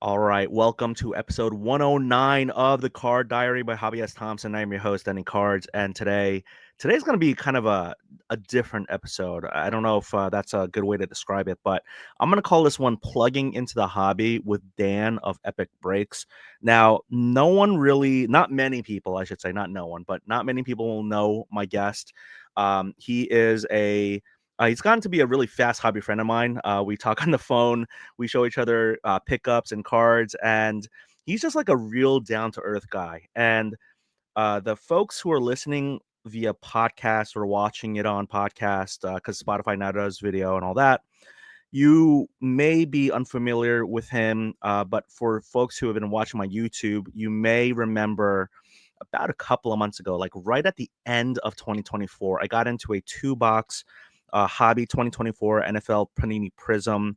All right, welcome to episode 109 of the Card Diary by Hobby S. Thompson. I'm your host, Danny Cards, and today's going to be kind of a different episode. I don't know if that's a good way to describe it, but I'm going to call this one "Plugging into the Hobby" with Dan of Epic Breaks. Now, no one really, not many people, I should say, not no one, but not many people will know my guest. He is a He's gotten to be a really fast hobby friend of mine. We talk on the phone, we show each other pickups and cards, and he's just like a real down to earth guy. And the folks who are listening via podcast or watching it on podcast, because Spotify now does video and all that, you may be unfamiliar with him. But for folks who have been watching my YouTube, you may remember about a couple of months ago, like right at the end of 2024, I got into a two-box hobby 2024 NFL Panini Prizm,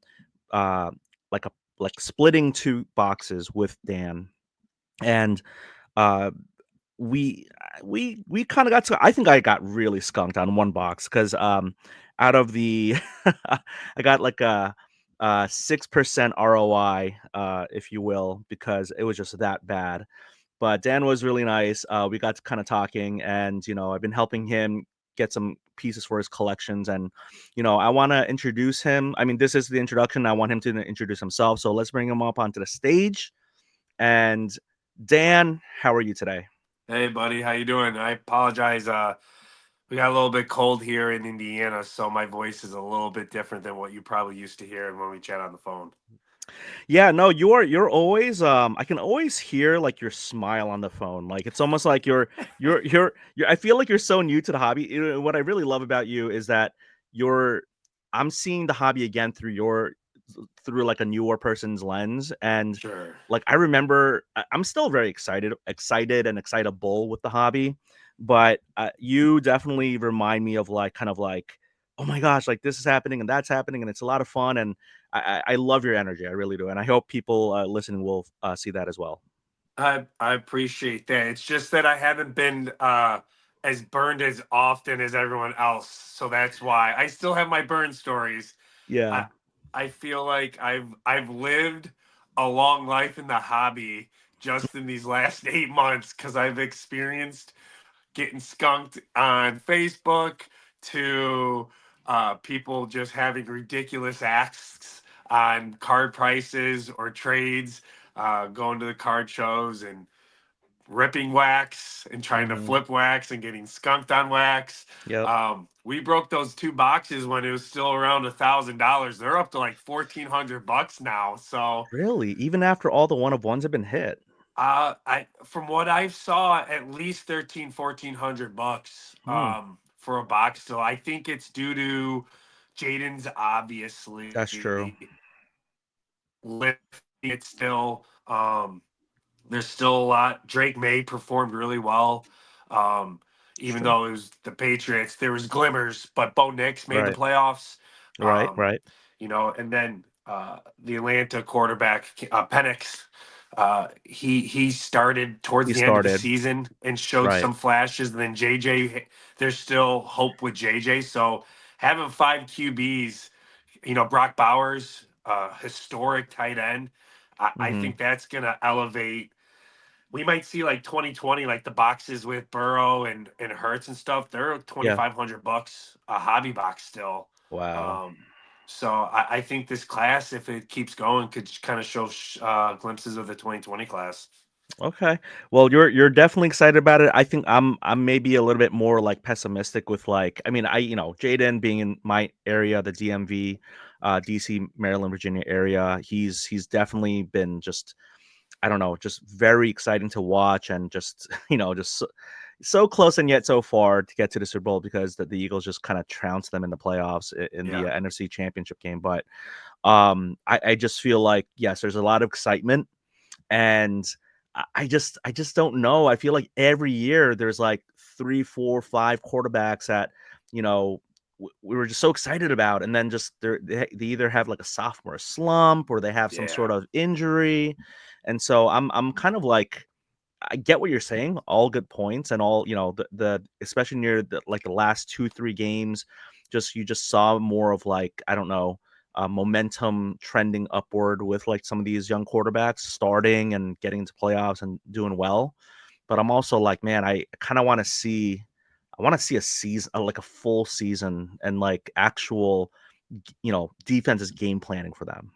uh, like a like splitting two boxes with Dan, and uh, we kind of got to. I think I got really skunked on one box because out of the I got like a 6% ROI, if you will, because it was just that bad. But Dan was really nice. We got to kind of talking, and I've been helping him get some pieces for his collections, and I want to introduce him. I mean, this is the introduction. I want him to introduce himself, so let's bring him up onto the stage. And Dan, how are you today? Hey, buddy, how you doing? I apologize. We got a little bit cold here in Indiana, so my voice is a little bit different than what you probably used to hear when we chat on the phone. Yeah, no, you're always I can always hear like your smile on the phone. Like it's almost like you're I feel like you're so new to the hobby. What I really love about you is that you're I'm seeing the hobby again through like a newer person's lens. And Sure. like I remember I'm still very excited and excitable with the hobby, but you definitely remind me of like kind of like, oh my gosh, like this is happening and that's happening and it's a lot of fun. And I love your energy. I really do. And I hope people listening will see that as well. I appreciate that. It's just that I haven't been as burned as often as everyone else, so that's why I still have my burn stories. Yeah. I I feel like I've lived a long life in the hobby just in these last 8 months because I've experienced getting skunked on Facebook to people just having ridiculous asks on card prices or trades, going to the card shows and ripping wax and trying to Hmm. flip wax and getting skunked on wax. Yep. We broke those two boxes when it was still around $1,000. They're up to like $1,400 now. So Really? Even after all the one of ones have been hit? I from what I saw, at least 1,400 bucks Hmm. for a box. So I think it's due to Jaden's That's true. obviously lifting it still. There's still a lot. Drake May performed really well. Um, It's even true. though it was the Patriots, there was glimmers, but Bo Nix made the Right. playoffs. Right. Um, Right. and then the Atlanta quarterback Penix, he started towards He the end of the started. season and showed Right. some flashes. And then JJ, there's still hope with JJ. So having five QBs, Brock Bowers, historic tight end, I Hmm. think that's gonna elevate. We might see like 2020, like the boxes with Burrow and Hertz and stuff. They're Yeah. $2,500 a hobby box still. Wow. Um, so I think this class, if it keeps going, could kind of show glimpses of the 2020 class. Okay. Well, you're definitely excited about it. I think I'm maybe a little bit more like pessimistic with like I mean, Jaden being in my area, the DMV, DC, Maryland, Virginia area, he's definitely been just I don't know, just very exciting to watch and just, just so close and yet so far to get to the Super Bowl because the Eagles just kind of trounced them in the playoffs in the Yeah. NFC Championship game. But I just feel like yes, there's a lot of excitement, and I just don't know. I feel like every year there's like three, four, five quarterbacks that you know we were just so excited about, and then just they either have like a sophomore slump or they have some Yeah. sort of injury, and so I'm kind of like I get what you're saying, all good points, and all the especially near the like the last 2 3 games, just you just saw more of like I don't know momentum trending upward with like some of these young quarterbacks starting and getting into playoffs and doing well. But I'm also like, man, I kind of want to see, I want to see a season, like a full season, and like actual, defenses game planning for them.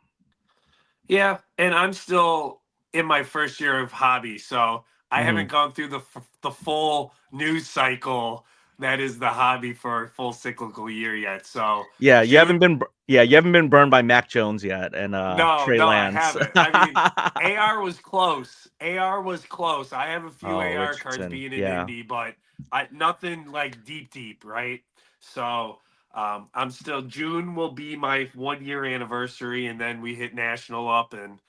Yeah, and I'm still in my first year of hobby, so I Hmm. haven't gone through the full news cycle that is the hobby for a full cyclical year yet. So June, You haven't been burned by Mac Jones yet and no, Trey no, I Lance. haven't. I mean, AR was close. AR was close. I have a few Oh, AR cards Richardson. being in Yeah, Indy, but nothing like deep, right? So I'm still June will be my 1 year anniversary, and then we hit national up, and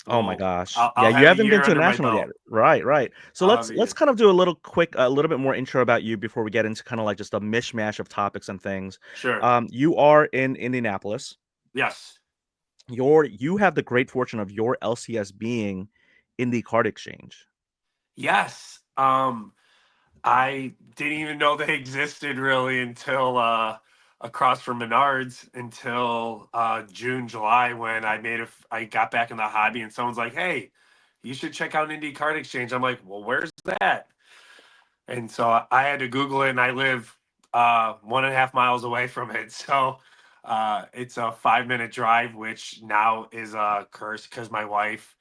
oh my well, gosh. I'll Yeah, you have a haven't been year to a under my national yet. belt. Right, right. So I'll have a let's year. kind of do a little quick a little bit more intro about you before we get into kind of like just a mishmash of topics and things. Sure. You are in Indianapolis. Yes. You have the great fortune of your LCS being in the card exchange. Yes. I didn't even know they existed really until across from Menards until June, July when I got back in the hobby and someone's like, "Hey, you should check out Indie Card Exchange." I'm like, "Well, where's that?" And so I had to Google it, and I live 1.5 miles away from it. So it's a 5 minute drive, which now is a curse because my wife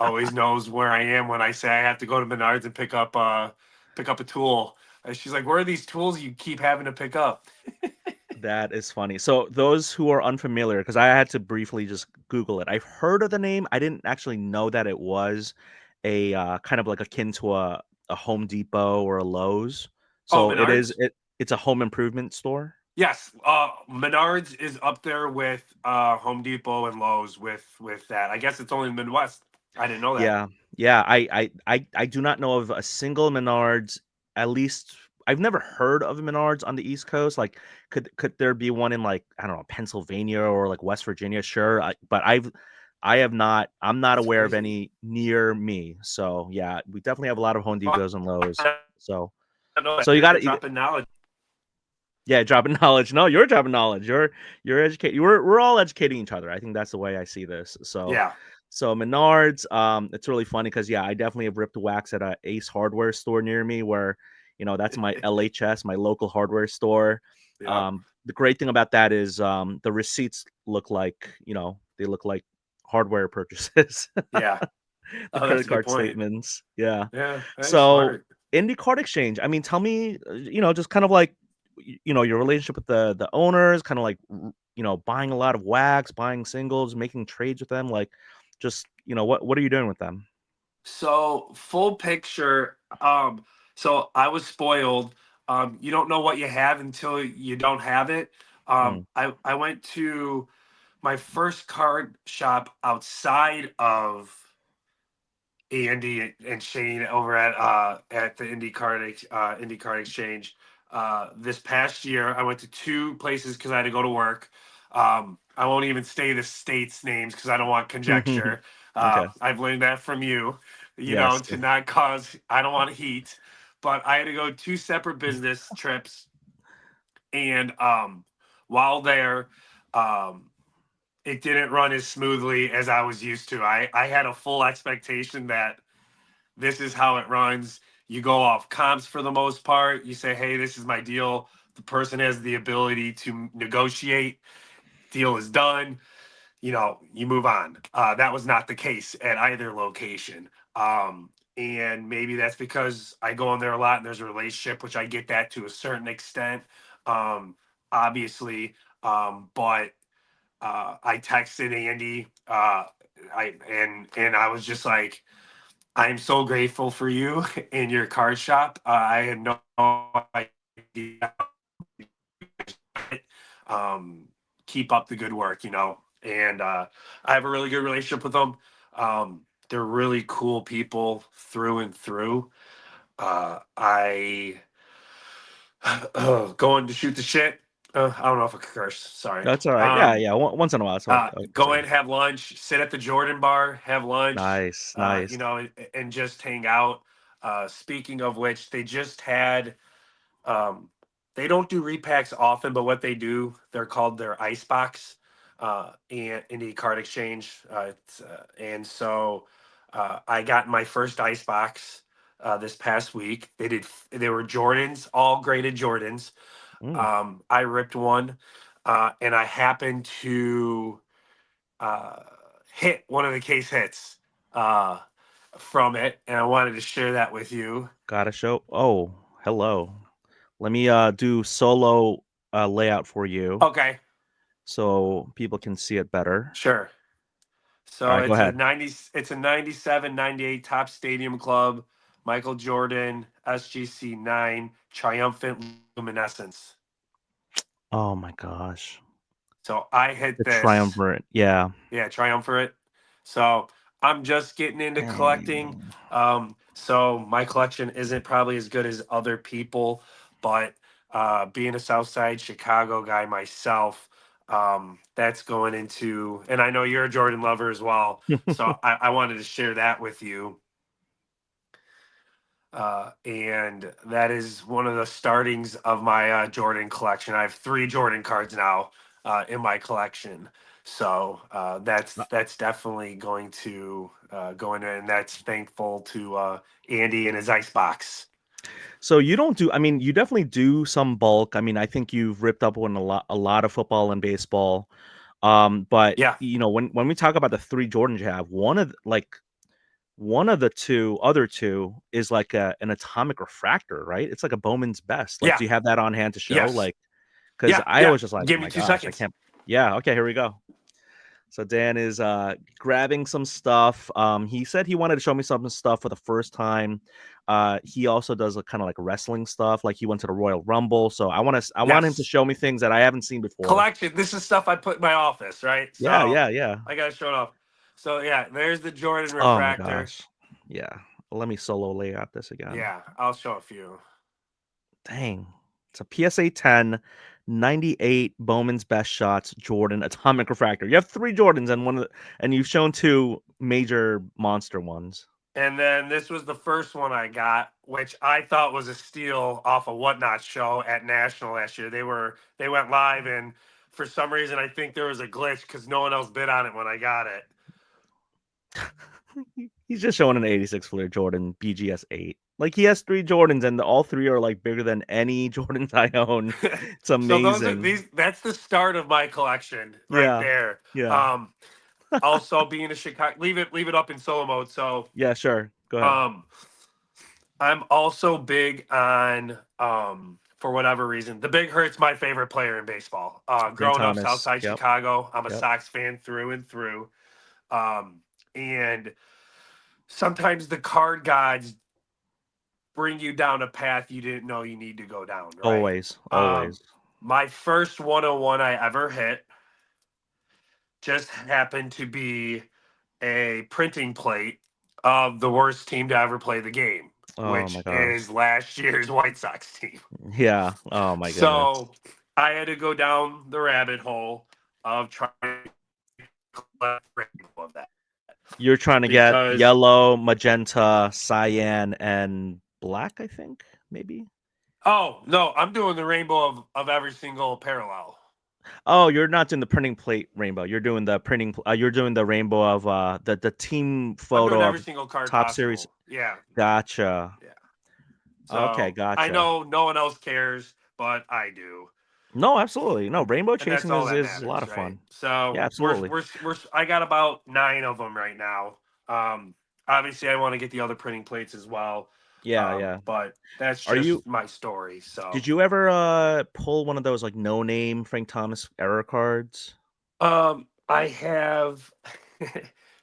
always knows where I am when I say I have to go to Menards and pick up a tool. And she's like, "Where are these tools you keep having to pick up?" That is funny. So those who are unfamiliar, because I had to briefly just Google it. I've heard of the name. I didn't actually know that it was a kind of like akin to a Home Depot or a Lowe's. Oh, So Menards. it's a home improvement store. Yes, Menards is up there with Home Depot and Lowe's with that. I guess it's only Midwest. I didn't know that. Yeah, yeah. I do not know of a single Menards. At least I've never heard of Menards on the East Coast. Like, could there be one in like I don't know Pennsylvania or like West Virginia? Sure, but I have not. I'm not That's aware of crazy. any near me. So yeah, we definitely have a lot of Home Well, Depots and Lowe's. I So don't know that. so you got You're to. dropping knowledge. Yeah, dropping knowledge. No, you're dropping knowledge. You're educating. We're all educating each other. I think that's the way I see this. Yeah, So Menards, it's really funny because yeah, I definitely have ripped wax at a Ace Hardware store near me where that's my LHS, my local hardware store. yep, The great thing about that is the receipts look like they look like hardware purchases. yeah. The Oh, that's credit a good card point. statements. Yeah. Yeah, that's So smart. Indie Card Exchange. I mean, tell me, just kind of like, your relationship with the owners, kind of like, buying a lot of wax, buying singles, making trades with them. Like, just what are you doing with them? So full picture. So I was spoiled. You don't know what you have until you don't have it. Mm. I went to my first card shop outside of Andy and Shane over at the Indie Card Exchange. This past year, I went to two places because I had to go to work. I won't even say the states' names because I don't want conjecture. Okay. I've learned that from you, Yes. to not cause. I don't want heat, but I had to go two separate business trips, and while there, um, it didn't run as smoothly as I was used to. I had a full expectation that this is how it runs. You go off comps for the most part. You say, hey, this is my deal. The person has the ability to negotiate. Deal is done. You move on. That was not the case at either location. And maybe that's because I go in there a lot and there's a relationship, which I get that to a certain extent, um, obviously. But I texted Andy, and I was just like, I'm so grateful for you in your card shop. I had no idea. Um, Keep up the good work, and I have a really good relationship with them. They're really cool people through and through. I Going to shoot the shit. I don't know if I could curse. Sorry. That's all right. Yeah, yeah. Once in a while, it's Go okay. in, have lunch, sit at the Jordan bar, have lunch, Nice, nice. and just hang out. Speaking of which, they just had. Um, they don't do repacks often, but what they do, they're called their ice box. and Indie Card Exchange. And so I got my first ice box this past week. They were Jordans, all graded Jordans. Mm, I ripped one, and I happened to uh, hit one of the case hits uh, from it, and I wanted to share that with you. gotta show. Oh, hello. Let me do solo layout for you Okay, so people can see it better. sure. All So right, go ahead. it's a 97, 98 top stadium club, Michael Jordan, SGC 9, triumphant luminescence. Oh my gosh. So I hit The this. triumvirate. Yeah. Yeah, triumvirate. So I'm just getting into collecting. Dang. So my collection isn't probably as good as other people, but being a Southside Chicago guy myself, that's going into, and I know you're a Jordan lover as well. So I wanted to share that with you. And that is one of the startings of my Jordan collection. I have three Jordan cards now in my collection, so that's definitely going to go in, and that's thankful to Andy and his ice box. So you don't do, I mean, you definitely do some bulk. I mean, I think you've ripped up on a lot of football and baseball. But Yeah, when we talk about the three Jordans you have, one of the other two is like an atomic refractor, right? It's like a Bowman's best. Like, yeah, do you have that on hand to show? yes, Like, because yeah, I yeah. was just like, oh Give me my two gosh, I seconds. can't. Yeah, okay, here we go. So Dan is grabbing some stuff. He said he wanted to show me some stuff for the first time. He also does a kind of like wrestling stuff. Like he went to the Royal Rumble. So I want him to Yes, show me things that I haven't seen before. collection. This is stuff I put in my office, right? Yeah, So yeah, yeah. I got to show it off. So yeah, there's the Jordan Oh my refractor. gosh. Yeah. Let me solo lay out this again. Yeah, I'll show a few. Dang. It's a PSA 10, 98 Bowman's best shots, Jordan, atomic refractor. You have three Jordans and you've shown two major monster ones. And then this was the first one I got, which I thought was a steal off a Whatnot show at National last year. They went live, and for some reason I think there was a glitch because no one else bid on it when I got He's just showing an 86 Fleer Jordan BGS 8. Like he has three Jordans and all three are like bigger than any Jordans I own. it. It's So those are amazing. these. That's the start of my collection right Yeah. there. Yeah. Um, Also being a Chicago, leave it up in solo mode. So Yeah, sure. Go ahead. um, I'm also big on for whatever reason, the Big Hurt's my favorite player in baseball. Frank Growing up Thomas. Southside Yep. Chicago, I'm a Yep. Sox fan through and through. And sometimes the card gods bring you down a path you didn't know you need to go down, right? Always. Um, Always. my first 101 I ever hit just happened to be a printing plate of the worst team to ever play the game, Oh my which gosh. is last year's White Sox team. Yeah. Oh my goodness. So I had to go down the rabbit hole of trying to collect rainbow of that You're trying to get because yellow, magenta, cyan, and black, I think, maybe. oh no, I'm doing the rainbow of every single parallel. Oh, you're not doing the printing plate rainbow. You're doing the you're doing the rainbow of the team I'm doing photo of every single card top series. possible. Yeah, Gotcha. yeah. Okay, So I gotcha. know no one else cares, but I do. No, absolutely. No, rainbow And that's chasing all that is a lot matters, of right? fun. So Yeah, absolutely. I got about 9 of them right now. Obviously, I want to get the other printing plates as well, Yeah, yeah. but that's Are you just my story. So, Did you ever pull one of those like no name Frank Thomas error cards? I have.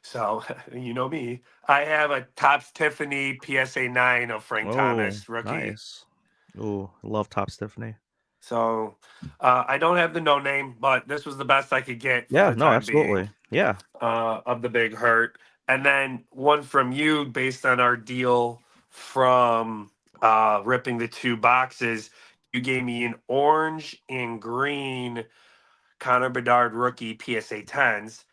So you know me. I have a Topps Tiffany PSA 9 of Frank Oh, Thomas rookie. nice. Oh, I love Top Tiffany. So I don't have the no name, but this was the best I could get for Yeah, the no, time being. absolutely. Yeah. Of the Big Hurt, and then one from you based on our deal from ripping the two boxes. You gave me an orange and green Connor Bedard rookie PSA 10s.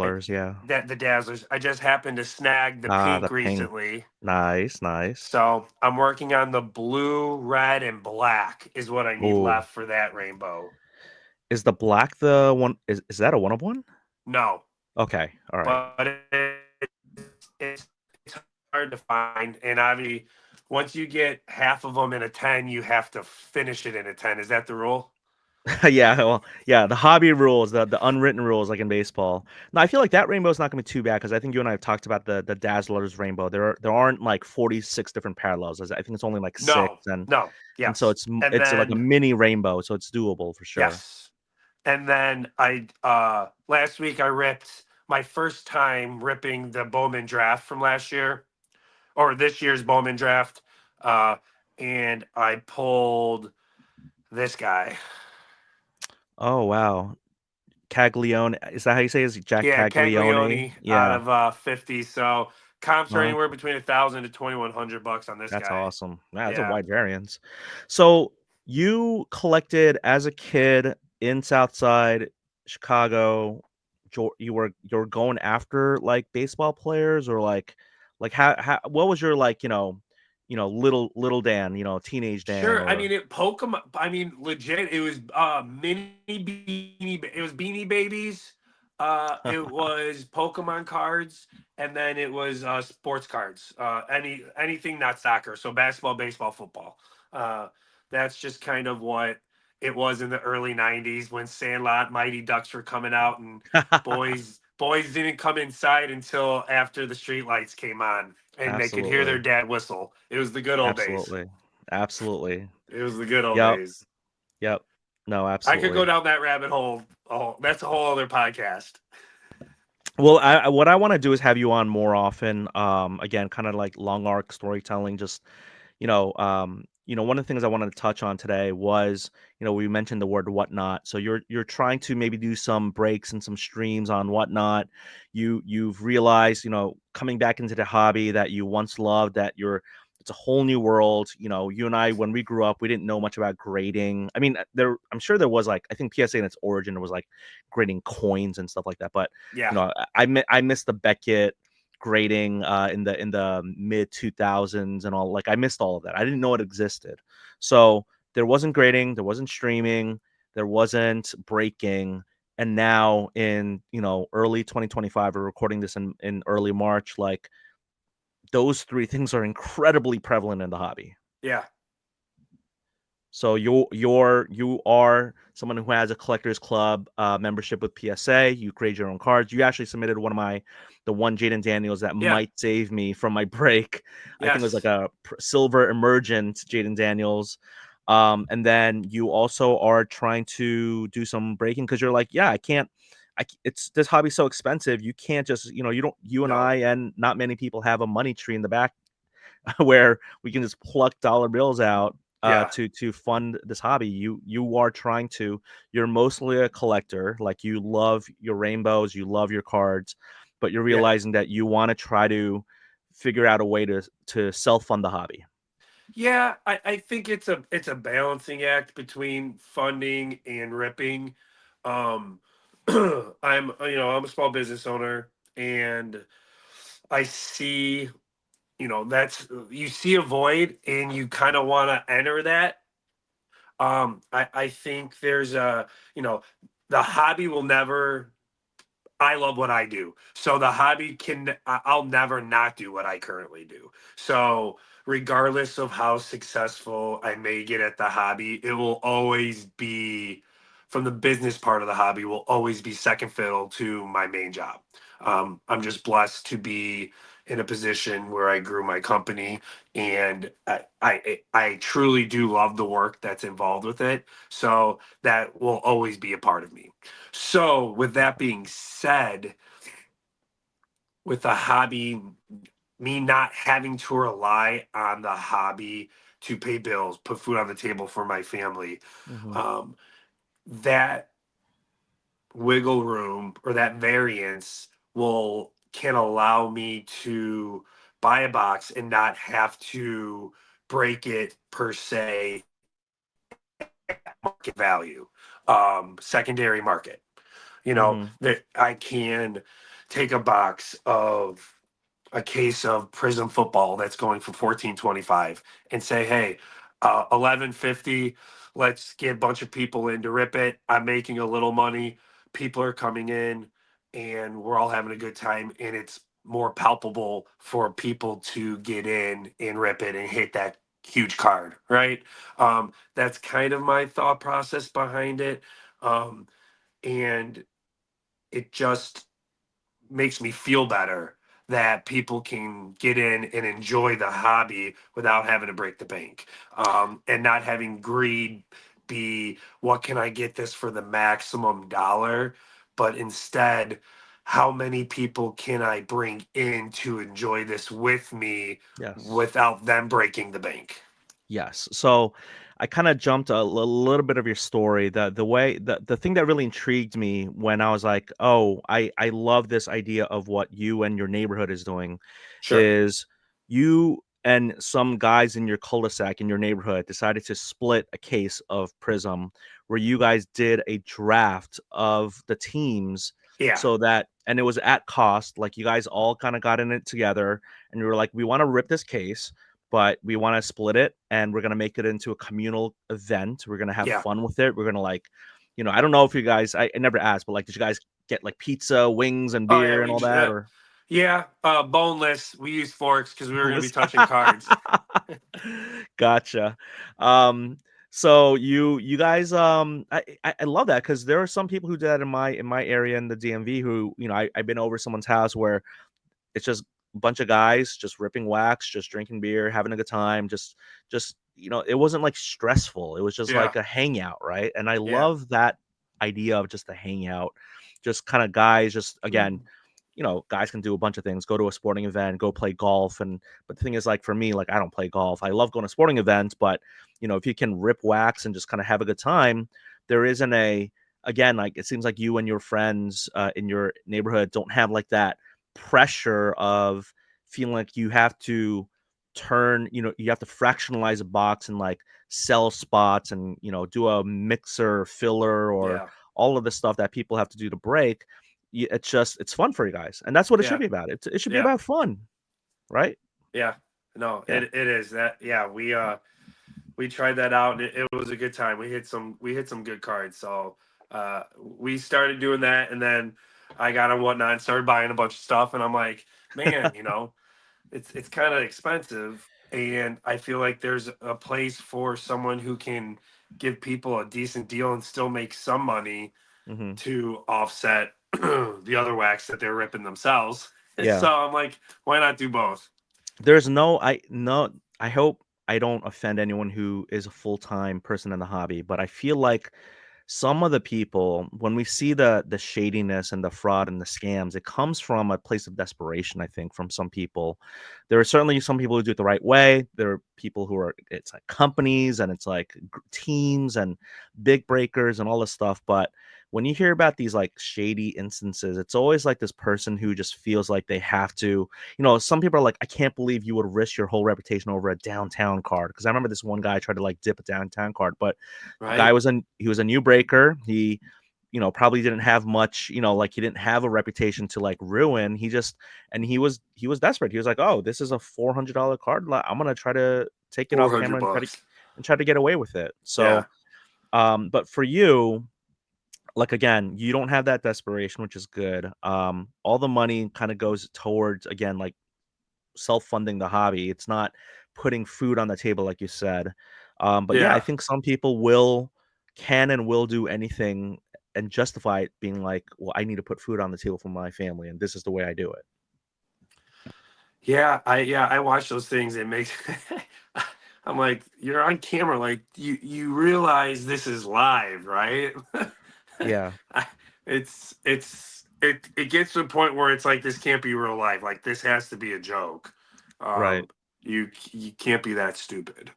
I, Dazzlers, yeah. that the Dazzlers. I just happened to snag the Ah, the pink pink. recently. Nice, nice. So I'm working on the blue, red, and black is what I need Oh, left for that rainbow. Is the black the one? Is that a one of one? No, Okay, all right. but it's hard to find. And obviously, once you get half of them in a 10, you have to finish it in a 10. Is that the rule? Yeah, well, yeah, the hobby rules, the unwritten rules, like in baseball. No, I feel like that rainbow is not gonna be too bad because I think you and I have talked about the Dazzlers rainbow. There aren't like 46 different parallels. I think it's only like six, No, no, and so yes. And it's like a then, mini rainbow, so it's doable for sure. yes. And then last week I ripped my first time ripping the Bowman draft from last year or this year's Bowman draft. Uh, and I pulled this guy. Oh wow, Caglione, is that how you say it? Is it Jack Yeah, Caglione? Caglione out Yeah. of 50. So comps are No, anywhere between 1,000 to 2,100 bucks on this that's guy. awesome. Yeah, that's a Yeah. wide variance. So you collected as a kid in Southside Chicago. You were going after like baseball players or like how what was your like little Dan, teenage Dan Sure. I or mean, Pokemon. I mean, legit. It was mini beanie. It was Beanie Babies. It was Pokemon cards, and then it was sports cards. Anything not soccer. So basketball, baseball, football. Uh, that's just kind of what it was in the early '90s when Sandlot, Mighty Ducks were coming out, and boys didn't come inside until after the street lights came on, and they could hear their absolutely, dad whistle. It was the good old days. absolutely, absolutely. It was the good old Yep, days. yep. No, I could go absolutely. down that rabbit hole. Oh, that's a whole other podcast. Well, what I want to do is have you on more often. Again, kind of like long arc storytelling. Just one of the things I wanted to touch on today was, we mentioned the word whatnot. So you're trying to maybe do some breaks and some streams on whatnot. You've realized, coming back into the hobby that you once loved, that it's a whole new world. You and I, when we grew up, we didn't know much about grading. I mean, I'm sure there was like, I think PSA in its origin was like grading coins and stuff like that. But Yeah, I missed the Beckett grading in the mid 2000s and all. Like I missed all of that. I didn't know it existed. So there wasn't grading, there wasn't streaming, there wasn't breaking. And now in early 2025, we're recording this in early March. Like those three things are incredibly prevalent in the hobby. yeah, So you are someone who has a collectors club membership with PSA. You create your own cards. You actually submitted the one Jaden Daniels that yeah, might save me from my break. I think it was like yes, a silver emergent Jaden Daniels. And then you also are trying to do some breaking because you're like, yeah, I can't. It's this hobby's so expensive. You can't just you and no, I and not many people have a money tree in the back where we can just pluck dollar bills out yeah, to fund this hobby. You are trying to. You're mostly a collector. Like you love your rainbows, you love your cards, but you're yeah, realizing that you want to try to figure out a way to self fund the hobby. yeah. I think it's a balancing act between funding and ripping. Um, I'm a small business owner, and I see that's you see a void, and you kind of want to enter that. I think there's you know, the hobby will never. I love what I do, so the hobby I'll never not do what I currently do. So regardless of how successful I may get at the hobby, it will always be from the business part of the hobby will always be second fiddle to my main job. I'm just blessed to be in a position where I grew my company, and I truly do love the work that's involved with it. So that will always be a part of me. So, with that being said, with a hobby, me not having to rely on the hobby to pay bills, put food on the table for my family, Hmm. um, that wiggle room or that variance will can allow me to buy a box and not have to break it per se market value, secondary market. Hmm. That I can take a box of a case of Prism football that's going for 14.25 and say, hey, 11.50. let's get a bunch of people in to rip it. I'm making a little money. People are coming in, and we're all having a good time. And it's more palpable for people to get in and rip it and hit that huge card, right? That's kind of my thought process behind it. Um, and it just makes me feel better that people can get in and enjoy the hobby without having to break the bank, and not having greed be what can I get this for the maximum dollar, but instead how many people can I bring in to enjoy this with me Yes. without them breaking the bank. Yes. So I kind of jumped a little bit of your story. The way the thing that really intrigued me when I was like, "Oh, I love this idea of what you and your neighborhood is doing," Sure. is you and some guys in your cul-de-sac in your neighborhood decided to split a case of Prism where you guys did a draft of the teams Yeah. so that and it was at cost, like you guys all kind of got in it together and you were like, "We want to rip this case, but we want to split it and we're going to make it into a communal event. We're going to have Yeah. fun with it. We're going to like, I don't know if you guys, I never asked, but like, did you guys get like pizza, wings, and Oh yeah, beer and all that? Or yeah, boneless. We use forks because we were going to be boneless? touching cards. Gotcha. Um, so you guys, I love that because there are some people who do that in my area in the DMV who, I've been over someone's house where it's just a bunch of guys just ripping wax, just drinking beer, having a good time, just it wasn't like stressful. It was just Yeah. like a hangout, right? And I Yeah. love that idea of just a hangout, just kind of guys, just again, Mhm. guys can do a bunch of things, go to a sporting event, go play golf. But the thing is, like for me, like I don't play golf. I love going to sporting events, but if you can rip wax and just kind of have a good time, there isn't a again, like it seems like you and your friends in your neighborhood don't have like that pressure of feeling like you have to you have to fractionalize a box and like sell spots and do a mixer filler or Yeah. all of the stuff that people have to do to break. It's fun for you guys, and that's what it should Yeah. be about. It should be Yeah. about fun, right? Yeah. No, Yeah. it is that. Yeah, we tried that out and it was a good time. We hit some good cards. So we started doing that, and then I got on whatnot and started buying a bunch of stuff, and I'm like, man, it's kind of expensive, and I feel like there's a place for someone who can give people a decent deal and still make some money Hmm. to offset the other wax that they're ripping themselves. Yeah. So I'm like, why not do both? There's no I no I hope I don't offend anyone who is a full-time person in the hobby, but I feel like some of the people, when we see the shadiness and the fraud and the scams, it comes from a place of desperation, I think, from some people. There are certainly some people who do it the right way. There are people who are it's like companies and it's like teams and big breakers and all this stuff, but when you hear about these like shady instances, it's always like this person who just feels like they have to, some people are like, I can't believe you would risk your whole reputation over a downtown card. Because I remember this one guy tried to like dip a downtown card, but the guy Right? he was a new breaker. He, probably didn't have much, like he didn't have a reputation to like ruin. And he was desperate. He was like, oh, this is a $400 card. I'm gonna try to take it Four off hundred camera and try to bucks. get away with it. Yeah. So, but for you, like again, you don't have that desperation, which is good. All the money kind of goes towards again, like self-funding the hobby. It's not putting food on the table, like you said. But yeah, I Yeah. think some people can and will do anything and justify it being like, well, I need to put food on the table for my family, and this is the way I do it. I watch those things. It makes I'm like, you're on camera, like you realize this is live, right? Yeah, I- it gets to a point where it's like this can't be real life. Like this has to be a joke. right. Um, you can't be that stupid,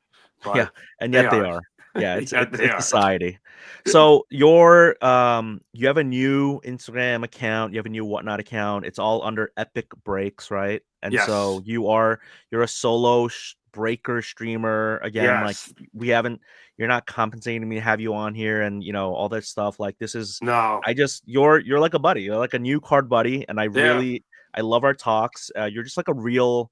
Yeah, but and they yet they are. are. Yeah, it's Yeah, it's they it's are. society. So you have a new Instagram account, you have a new whatnot account. It's all under Epic Breaks, right? And so Yes, you're a solo breaker streamer. Again, like yes, we haven't you're not compensating me to have you on here and all that stuff. Like this is no, I just you're like a buddy. You're like a new card buddy, and yeah, I love our talks. You're just like a real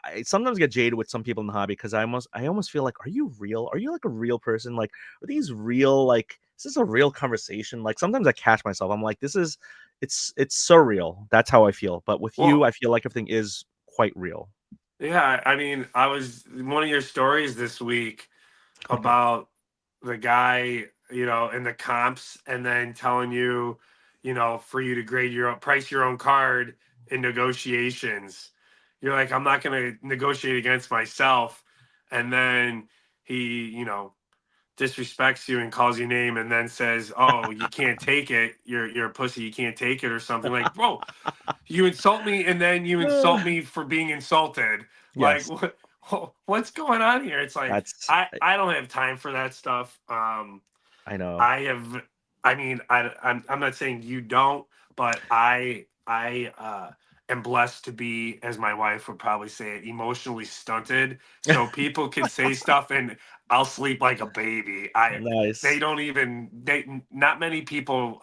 I sometimes get jaded with some people in the hobby because I almost feel like, are you real? Are you like a real person? Like, are these real? Like, is this a real conversation? Like, sometimes I catch myself. I'm like, it's surreal. That's how I feel. But with you, Well, I feel like everything is quite real. yeah, I mean, I was one of your stories this week about the guy, in the comps, and then telling you, for you to grade your own, price your own card in negotiations. You're like, I'm not going to negotiate against myself. And then he, disrespects you and calls you name and then says, "Oh, you can't take it. You're a pussy. You can't take it," or something like, "Bro, you insult me and then you insult me for being insulted. Like Yes, what's going on here?" It's like that's I don't have time for that stuff. I know. I have I mean I'm not saying you don't, but I am blessed to be, as my wife would probably say it, emotionally stunted. So people can say stuff and I'll sleep like a baby. I They Nice. don't even they not many people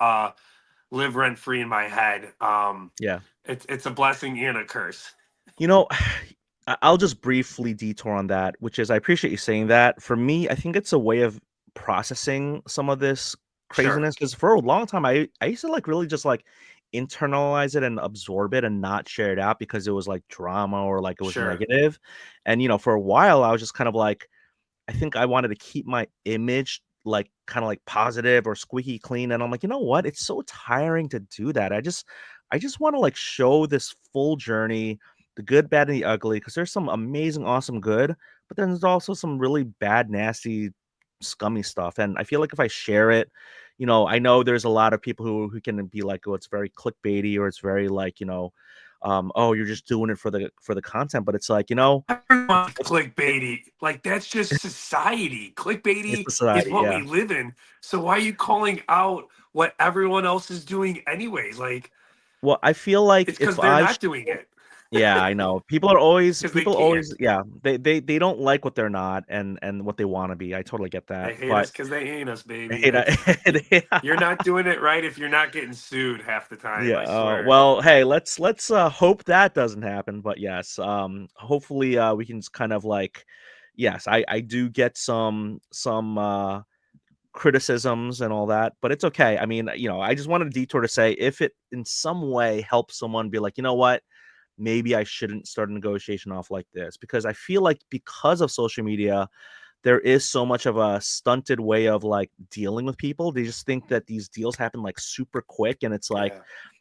live rent free in my head. Yeah. It's a blessing and a curse. You know, I'll just briefly detour on that, which is I appreciate you saying that. For me, I think it's a way of processing some of this Sure, craziness because for a long time I used to like really just like internalize it and absorb it and not share it out because it was like drama or like it was sure. negative. And for a while I was just kind of like I think I wanted to keep my image like kind of like positive or squeaky clean. And I'm like, you know what? It's so tiring to do that. I just want to like show this full journey, the good, bad, and the ugly, because there's some amazing, awesome good, but then there's also some really bad, nasty, scummy stuff. And I feel like if I share it, I know there's a lot of people who can be like, oh, it's very clickbaity or it's very like, oh, you're just doing it for the content. But it's like, if, Everyone's if, clickbaity. Like that's just society. it's Clickbaity is society, what yeah. we live in. So why are you calling out what everyone else is doing anyways? Like Well, I feel like it's if because they're I not doing it. yeah, I know. People always Because they can't. yeah, they don't like what they're not and what they wanna be. I totally get that, They hate but us because they ain't us, baby. hey, That's You're that not doing it right if you're not getting sued half the time. yeah, I swear. well, hey, let's hope that doesn't happen, but yes, hopefully, we can just kind of like yes, I do get some criticisms and all that, but it's okay. I mean, I just wanted a detour to say if it in some way helps someone be like, "You know what? Maybe I shouldn't start a negotiation off like this," because I feel like because of social media, there is so much of a stunted way of like dealing with people. They just think that these deals happen like super quick and it's like,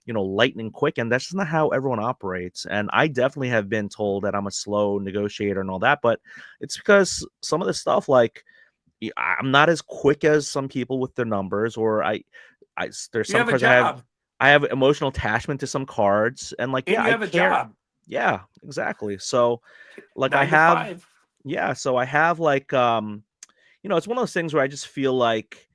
Yeah. lightning quick. And that's just not how everyone operates. And I definitely have been told that I'm a slow negotiator and all that, but it's because some of the stuff like I'm not as quick as some people with their numbers, or there's You some have a cards I have. job I have emotional attachment to some cards, and like, and yeah, you I have a care. job. Yeah, exactly. So, like, I Nine to have, five. yeah. So I have like, it's one of those things where I just feel like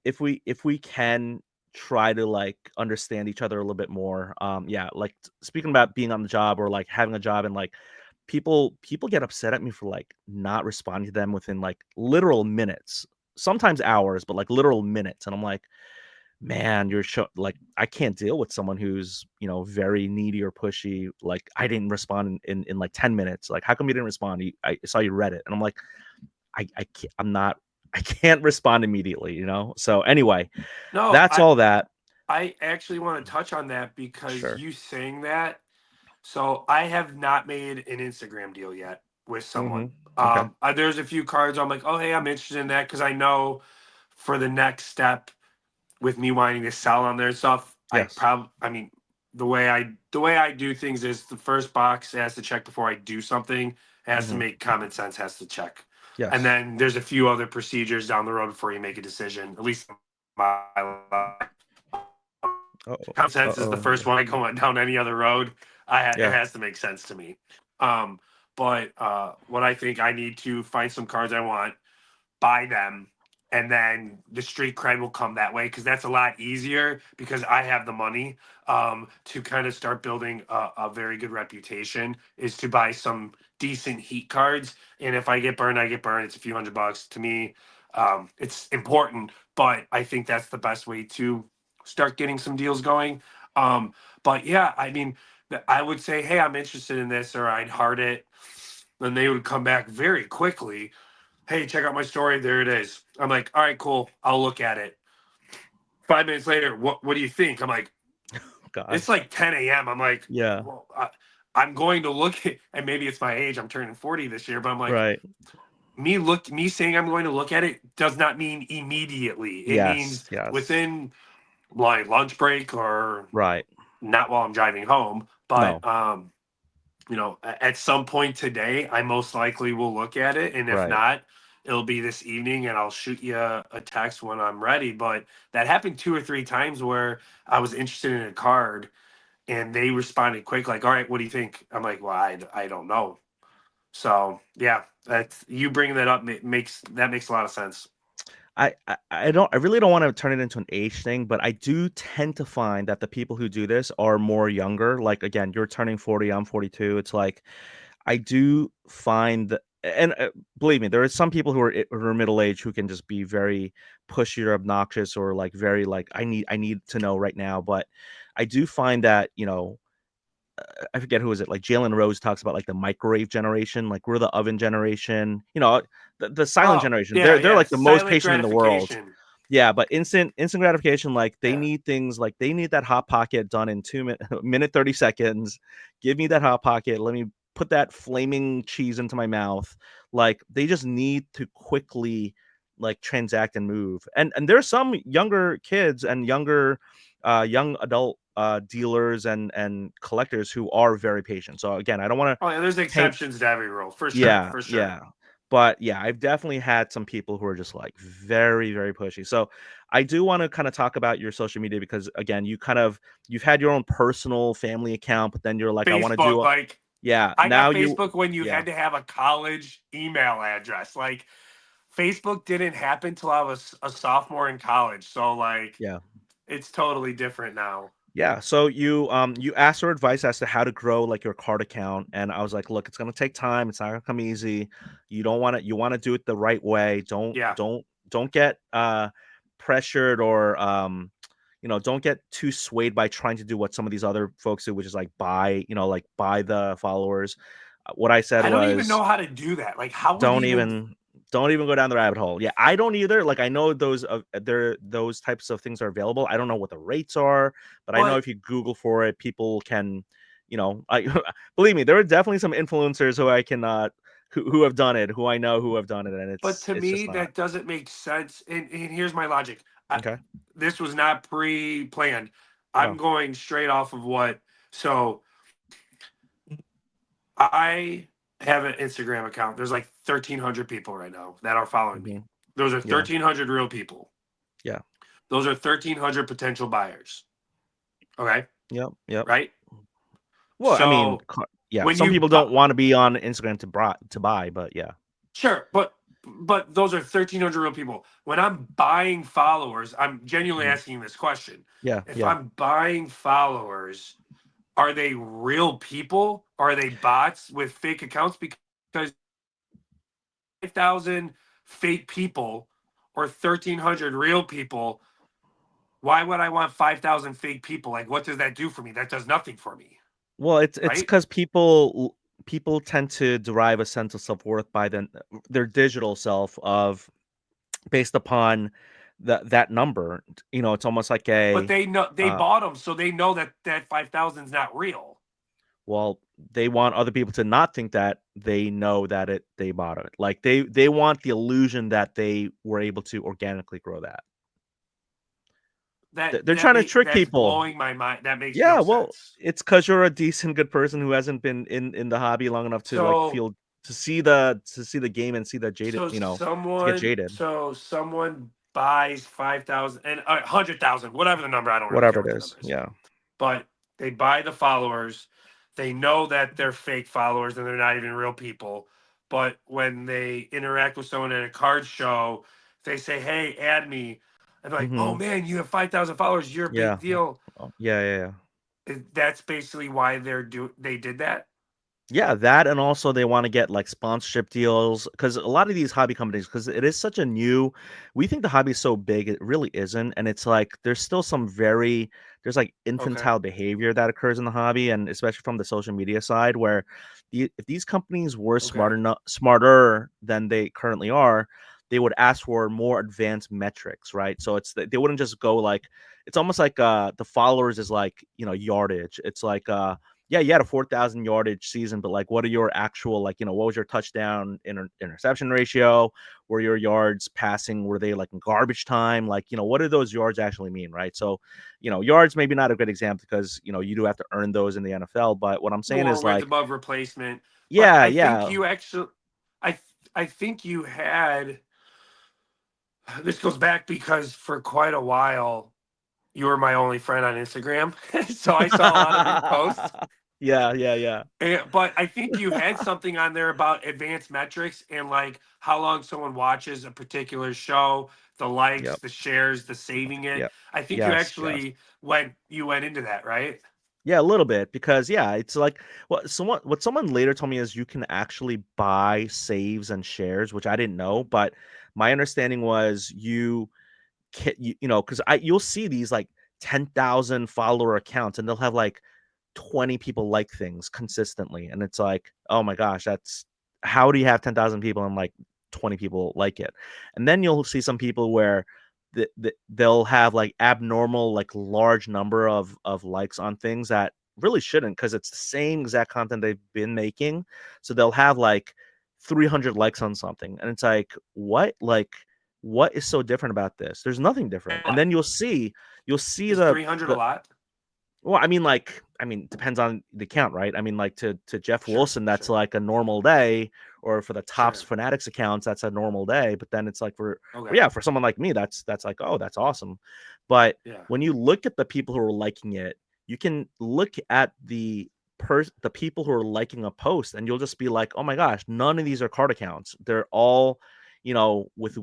if we can try to like understand each other a little bit more, yeah, like speaking about being on the job or like having a job and like people get upset at me for like not responding to them within like literal minutes, sometimes hours, but like literal minutes. And I'm like, man, like I can't deal with someone who's very needy or pushy. Like I didn't respond in like 10 minutes. Like how come you didn't respond? I saw you read it. And I'm like, I can't, I'm not, I can't respond immediately, So anyway, No, that's all that. I actually want to touch on that because Sure. you saying that. So I have not made an Instagram deal yet with Hmm. someone. Okay. There's a few cards I'm like, oh hey, I'm interested in that because I know for the next step with me wanting to sell on their stuff, Yes. I mean, the way I do things is the first box has to check before I do something. It has to Hmm. make common sense, has to check. And Yes. then there's a few other procedures down the road before you make a decision. At least in my life. Uh-oh. Common sense is the Uh-oh. first one. I go down any other road. It Yeah. has to make sense to me. Um, but what I think I need to find some cards I want, buy them, and then the street cred will come that way because that's a lot easier because I have the money to kind of start building a very good reputation is to buy some decent heat cards. And if I get burned, I get burned. It's a few $100 to me. It's important, but I think that's the best way to start getting some deals going. Um, but yeah, I mean, that I would say, "Hey, I'm interested in this," or I'd heart it, then they would come back very quickly. "Hey, check out my story. There it is." I'm like, "All right, cool. I'll look at it." 5 minutes later, what do you think? I'm like, it's Gosh. like 10 a.m. I'm like, Yeah. well, I'm going to look at, and maybe it's my age. I'm turning 40 this year, but I'm like, Right. me saying I'm going to look at it does not mean immediately. It Yes. means Yes. within my lunch break or Right. not while I'm driving home. No. But at some point today, I most likely will look at it, and if Right. not, it'll be this evening, and I'll shoot you a text when I'm ready. But that happened 2 or 3 times where I was interested in a card, and they responded quick, like, "All right, what do you think?" I'm like, "Well, I don't know." So yeah, that's you bringing that up makes a lot of sense. I really don't want to turn it into an age thing, but I do tend to find that the people who do this are more younger. Like again, you're turning 40, I'm 42. It's like I do find and believe me, there are some people who are middle aged who can just be very pushy or obnoxious or like very like I need to know right now. But I do find that I forget who is it, like Jalen Rose talks about like the microwave generation, like we're the oven generation, the silent Oh generation. yeah, They're yeah, like the most silent patient in the world. gratification. Yeah, but instant gratification, like they Yeah, need things like they need that hot pocket done in 2 minute 30 seconds. Give me that hot pocket. Let me put that flaming cheese into my mouth. Like they just need to quickly like transact and move. And there's some younger kids and young adult dealers and collectors who are very patient. So again, I don't want to oh yeah, there's paint. exceptions to every rule for sure, Yeah, for sure. yeah. But yeah, I've definitely had some people who are just like very, very pushy. So I do want to kind of talk about your social media because again, you've had your own personal family account, but then you're like, I want to Facebook, do like yeah, I now got you Facebook when you yeah, had to have a college email address. Like Facebook didn't happen till I was a sophomore in college. So like yeah. it's totally different now. Yeah, so you asked for advice as to how to grow like your card account, and I was like, look, it's gonna take time. It's not gonna come easy. You want to do it the right way. Yeah. Don't get pressured or don't get too swayed by trying to do what some of these other folks do, which is like buy the followers. What I said I don't even was know how to do that. Like how would don't even even don't even go down the rabbit hole. Yeah, I don't either. Like I know those types of things are available. I don't know what the rates are, but I know but if you Google for it, people can, I believe me, there are definitely some influencers who I cannot who have done it, who I know who have done it, and but to it's me just not that doesn't make sense. And here's my logic. okay. This was not pre-planned. I'm No. going straight off of what so I have an Instagram account. There's like 1,300 people right now that are following Hmm. me. Those are Yeah. 1,300 real people. Yeah. Those are 1,300 potential buyers. Okay. Yep. Yep. Right. Well, I mean, So yeah. when Some you people buy, don't want to be on Instagram to buy, but yeah. sure, but those are 1,300 real people. When I'm buying followers, I'm genuinely Mhm. asking this question. Yeah. If Yeah. I'm buying followers, are they real people? Are they bots with fake accounts? Because 5,000 fake people or 1,300 real people, why would I want 5,000 fake people? Like, what does that do for me? That does nothing for me, Well, it's right? because people tend to derive a sense of self-worth by their digital self of based upon that number. It's almost like But a they know they uh bought them, so they know that that 5,000 is not real. well, they want other people to not think that they know that they bought it. Like they want the illusion that they were able to organically grow that. They're trying to trick That's people. blowing my mind. That makes Yeah, no well, sense. it's because 'cause you're a decent good person who hasn't been in the hobby long enough to, like, So feel to see the game and see that jaded to get jaded. someone buys 5,000 and 100,000, whatever the number. I don't really care Whatever what it the is. number is, Yeah. but they buy the followers. They know that they're fake followers and they're not even real people. But when they interact with someone at a card show, they say, "Hey, add me." I'm like, "Oh Mhm. man, you have 5,000 followers. You're a big Yeah. deal." Yeah, yeah, yeah. That's basically why they did that. Yeah, that and also they want to get like sponsorship deals because a lot of these hobby companies, because it is such a new, we think the hobby is so big, it really isn't. And it's like there's still some there's like Okay. infantile behavior that occurs in the hobby, and especially from the social media side, where if these companies were Okay. smarter than they currently are, they would ask for more advanced metrics, right? So they wouldn't just go like, it's almost like the followers is like, yardage. It's like yeah, you had a 4,000 yardage season, but like, what are your actual, like, what was your touchdown interception ratio? Were your yards passing? Were they like in garbage time? Like, what do those yards actually mean, right? So, yards maybe not a good example because, you do have to earn those in the NFL. But what I'm saying More is worth like, above replacement. But yeah, I think yeah, you actually, I I think you had. This goes back because for quite a while you were my only friend on Instagram, so I saw a lot of your posts. yeah, yeah, yeah. But I think you had something on there about advanced metrics and like how long someone watches a particular show, the likes, Yep, the shares, the saving it. yep. I think you Yes, yes. actually went into that, right? Yeah, a little bit because yeah, it's like what someone later told me is you can actually buy saves and shares, which I didn't know, but my understanding was because you'll see these like 10,000 follower accounts and they'll have like 20 people like things consistently, and it's like, oh my gosh, that's how do you have 10,000 people and like 20 people like it? And then you'll see some people where they'll have like abnormal, like large number of likes on things that really shouldn't, because it's the same exact content they've been making. So they'll have like 300 likes on something, and it's like, what is so different about this? There's nothing different. And then you'll see Is 300 a the lot? well, I mean, depends on the count, right? I mean, like to Jeff Sure, Wilson, that's sure, like a normal day, or for the Tops sure. Fanatics accounts, that's a normal day. But then it's like Okay. yeah, for someone like me, that's like, oh, that's awesome. But Yeah. when you look at the people who are liking it, you can look at the people who are liking a post, and you'll just be like, oh my gosh, none of these are card accounts. They're all, with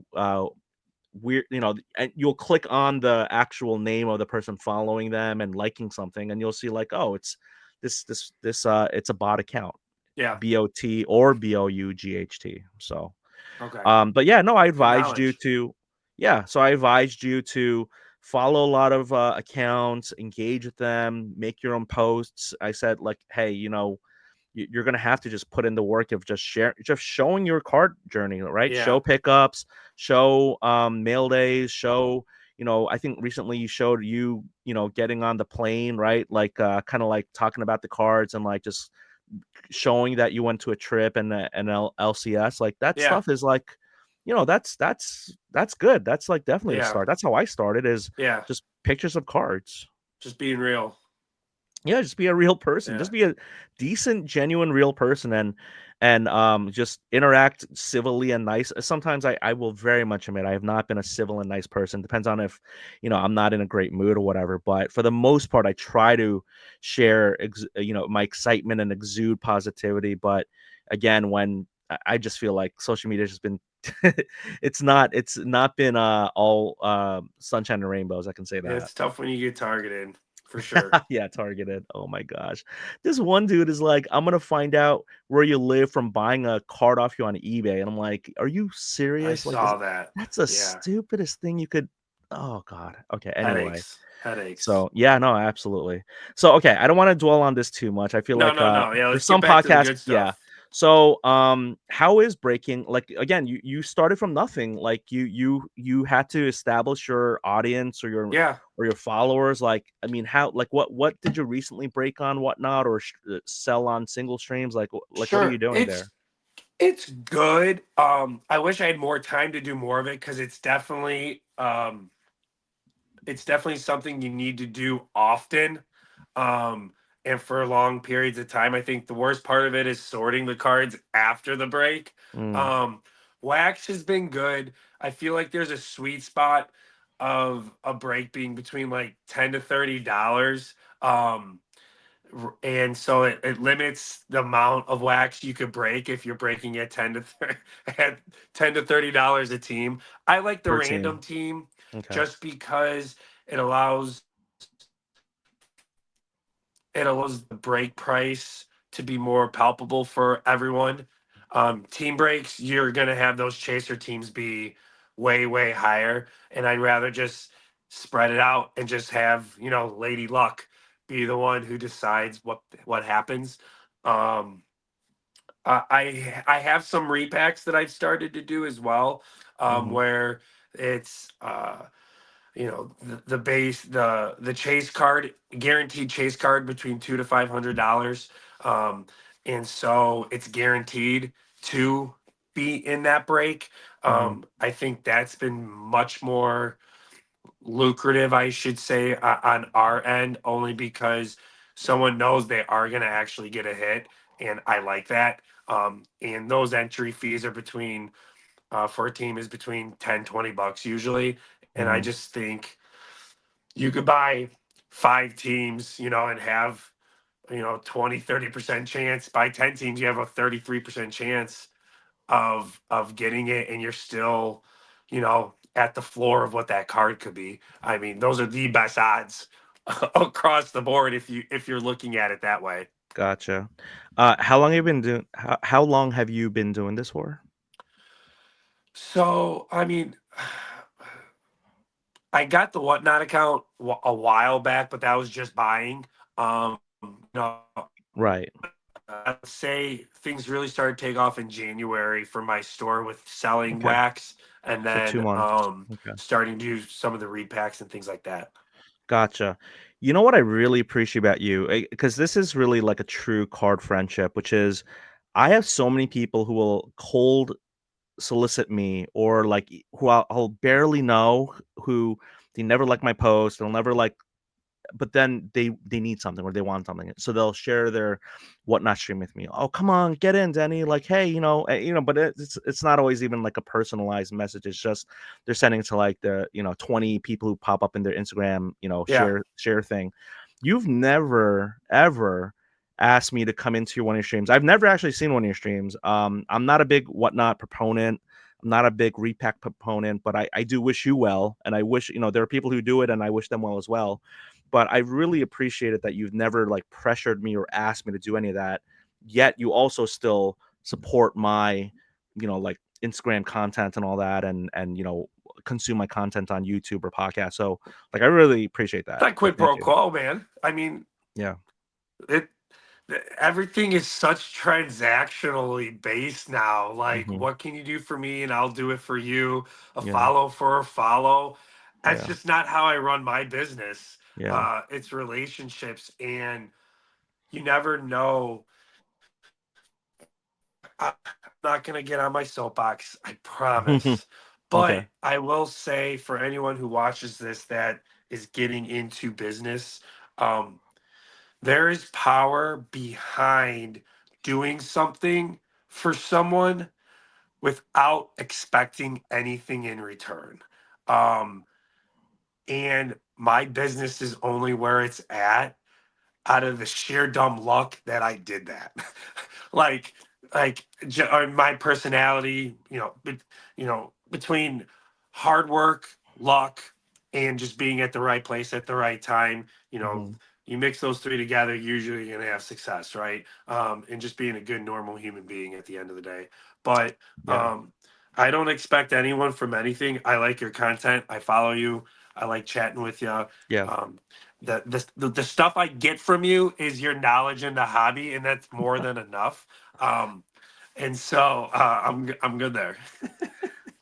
weird, and you'll click on the actual name of the person following them and liking something, and you'll see like, oh, it's it's a bot account, Yeah. bot or bought. So Okay. but yeah, no, I Good advised you knowledge. to, yeah, so I advised you to follow a lot of accounts, engage with them, make your own posts. I said like, hey, you're gonna have to just put in the work of just showing your card journey, right? Yeah. Show pickups, show mail days, show. I think recently you showed getting on the plane, right? Like kind of like talking about the cards and like just showing that you went to a trip and LCS. Like that Yeah. stuff is like, that's good. That's like definitely a Yeah. start. That's how I started, is Yeah. just pictures of cards. Just being real. Yeah, just be a real person. Yeah. Just be a decent, genuine, real person, and just interact civilly and nice. Sometimes I will very much admit I have not been a civil and nice person. Depends on if I'm not in a great mood or whatever. But for the most part, I try to share my excitement and exude positivity. But again, when I just feel like social media has just been it's not been all sunshine and rainbows. I can say Yeah, that. it's tough when you get targeted, for sure. Yeah, targeted. Oh my gosh. This one dude is like, I'm gonna find out where you live from buying a card off you on eBay. And I'm like, are you I serious? Like, saw that. that's the Yeah. stupidest thing you could. Oh God. Okay. Anyway. Headaches. Headaches. So yeah, no, absolutely. So okay, I don't want to dwell on this too much. I feel No, like no, no. Yeah, for let's get some back to the podcasts, good yeah. stuff. So how is breaking, like, again, you started from nothing. Like you had to establish your audience Yeah. or your followers. Like, I mean, how, like, what did you recently break on, whatnot, or sell on single streams? Like what are you Sure. doing there? It's good. I wish I had more time to do more of it because it's definitely something you need to do often. Um and for long periods of time. I think the worst part of it is sorting the cards after the break. Mm, Um Wax has been good. I feel like there's a sweet spot of a break being between like $10 to $30. And so it limits the amount of wax you could break if you're breaking at 10 to 30, at $10 to $30 a team. I like the per random team. team Okay. just because it allows it allows the break price to be more palpable for everyone. Team breaks, you're going to have those chaser teams be way, way higher. And I'd rather just spread it out and just have, Lady Luck be the one who decides what happens. Um, I have some repacks that I've started to do as well, Hmm. where it's the base the chase card guaranteed chase card between $200 to $500, um, and so it's guaranteed to be in that break. Hmm. I think that's been much more lucrative, I should say, on our end, only because someone knows they are going to actually get a hit, and I like that. And those entry fees are between for a team is between 10-20 bucks usually, and I Hmm. just think you could buy 5 teams, and have 20-30% chance. Buy 10 teams, you have a 33% chance of getting it, and you're still at the floor of what that card could be. I mean, those are the best odds across the board if you're looking at it that way. Gotcha. How long have you been doing this for? So I mean, I got the Whatnot account a while back, but that was just buying. No, Right. I would say things really started to take off in January for my store with selling Okay. wax, and So then 2 months. Okay. starting to do some of the repacks and things like that. Gotcha. You know what I really appreciate about you, because this is really like a true card friendship, which is I have so many people who will cold solicit me or like who I'll barely know, who they never like my post, they'll never like, but then they need something or they want something, so they'll share their Whatnot stream with me. Oh, come on, get in, Denny. Like, hey, but it's not always even like a personalized message. It's just they're sending it to like the 20 people who pop up in their Instagram, Yeah, share thing. You've never ever asked me to come into one of your streams. I've never actually seen one of your streams. I'm not a big Whatnot proponent. I'm not a big repack proponent, but I do wish you well, and I wish there are people who do it, and I wish them well as well. But I really appreciate it that you've never like pressured me or asked me to do any of that. Yet you also still support my, like Instagram content and all that, and consume my content on YouTube or podcast. So like I really appreciate it's that. not So quid thank pro you. quo, man. I mean, Yeah. it everything is such transactionally based now. Like, Hmm. what can you do for me, and I'll do it for you. A Yeah. follow for a follow. That's Yeah. just not how I run my business. Yeah. It's relationships, and you never know. I'm not going to get on my soapbox, I promise. Okay. But I will say for anyone who watches this that is getting into business, um, there is power behind doing something for someone without expecting anything in return. Um, and my business is only where it's at out of the sheer dumb luck that I did that. like my personality, between hard work, luck, and just being at the right place at the right time, Hmm. you mix those three together, usually you're gonna have success, right? And just being a good normal human being at the end of the day. But Yeah. I don't expect anyone from anything. I like your content. I follow you. I like chatting with you. Yeah. Um, the stuff I get from you is your knowledge in the hobby, and that's more than enough. Um, and so I'm good there.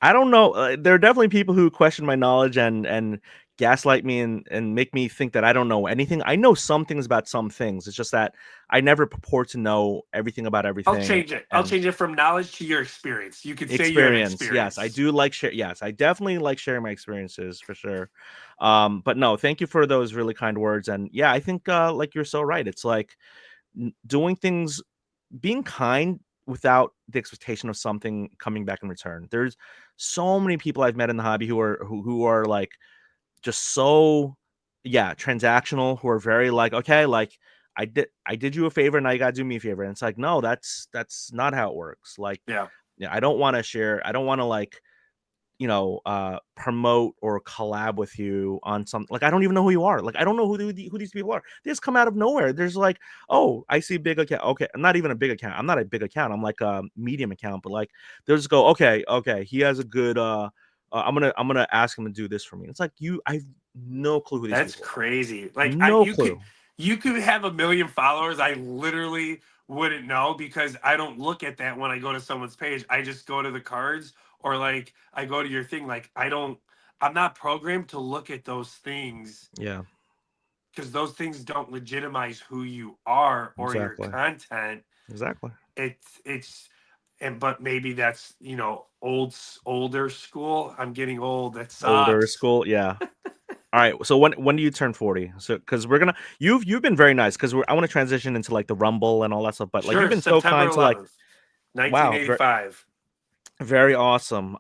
I don't know. There are definitely people who question my knowledge and gaslight me and make me think that I don't know anything. I know some things about some things. It's just that I never purport to know everything about I'll everything. change it. I'll And change it from knowledge to your experience. You could say you have experience, yes, I experience. do like share. Yes, I definitely like sharing my experiences for sure. But no, thank you for those really kind words. And yeah, I think like you're so right. It's like doing things, being kind without the expectation of something coming back in return. There's so many people I've met in the hobby who are like just so, yeah, transactional, who are very like, okay, like I did you a favor, now you gotta do me a favor. And it's like, no, that's not how it works. Like, Yeah. yeah, I don't want to share, I don't want to like promote or collab with you on something. Like, I don't even know who you are. Like, I don't know who these people are. They just come out of nowhere. There's like, oh, I see big account. Okay, I'm not even a big account. I'm not a big account. I'm like a medium account. But like, they'll just go, okay, he has a good. I'm gonna ask him to do this for me. It's like I've no clue who these That's people are. crazy. Like No clue. you could have a million followers. I literally wouldn't know because I don't look at that when I go to someone's page. I just go to the cards or like I go to your thing. Like I'm not programmed to look at those things Yeah, because those things don't legitimize who you are or your exactly, content. exactly. It's and but maybe that's older school. I'm getting old. That Older sucks. school, yeah. All right. So when do you turn 40? So because we're gonna you've been very nice because I want to transition into like the Rumble and all that stuff. But like you've Sure, been so September kind to like 11th, wow, very 1985. very awesome.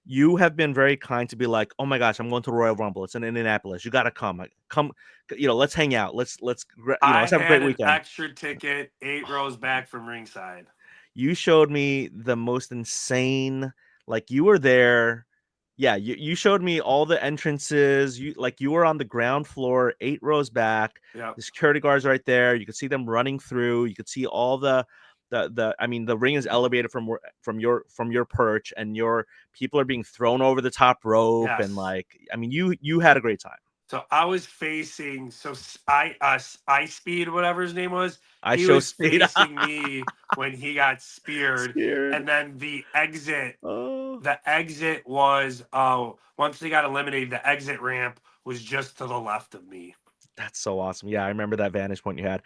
You have been very kind to be like, oh my gosh, I'm going to Royal Rumble. It's in Indianapolis. You gotta come. Like, come. Let's hang out. I Let's have a had great an weekend. extra ticket 8 rows back from ringside. You showed me the most insane, like you were there. Yeah, you showed me all the entrances. You were on the ground floor, 8 rows back. Yep. The security guards right there. You could see them running through. You could see all the I mean, the ring is elevated from your perch, and your people are being thrown over the top rope, and Yes. like, I mean, you had a great time. So I was facing I speed whatever his name was. I He show was speed. facing me when he got speared, Scared. and then Oh. the exit was once they got eliminated, the exit ramp was just to the left of me. That's so awesome. Yeah, I remember that vantage point you had.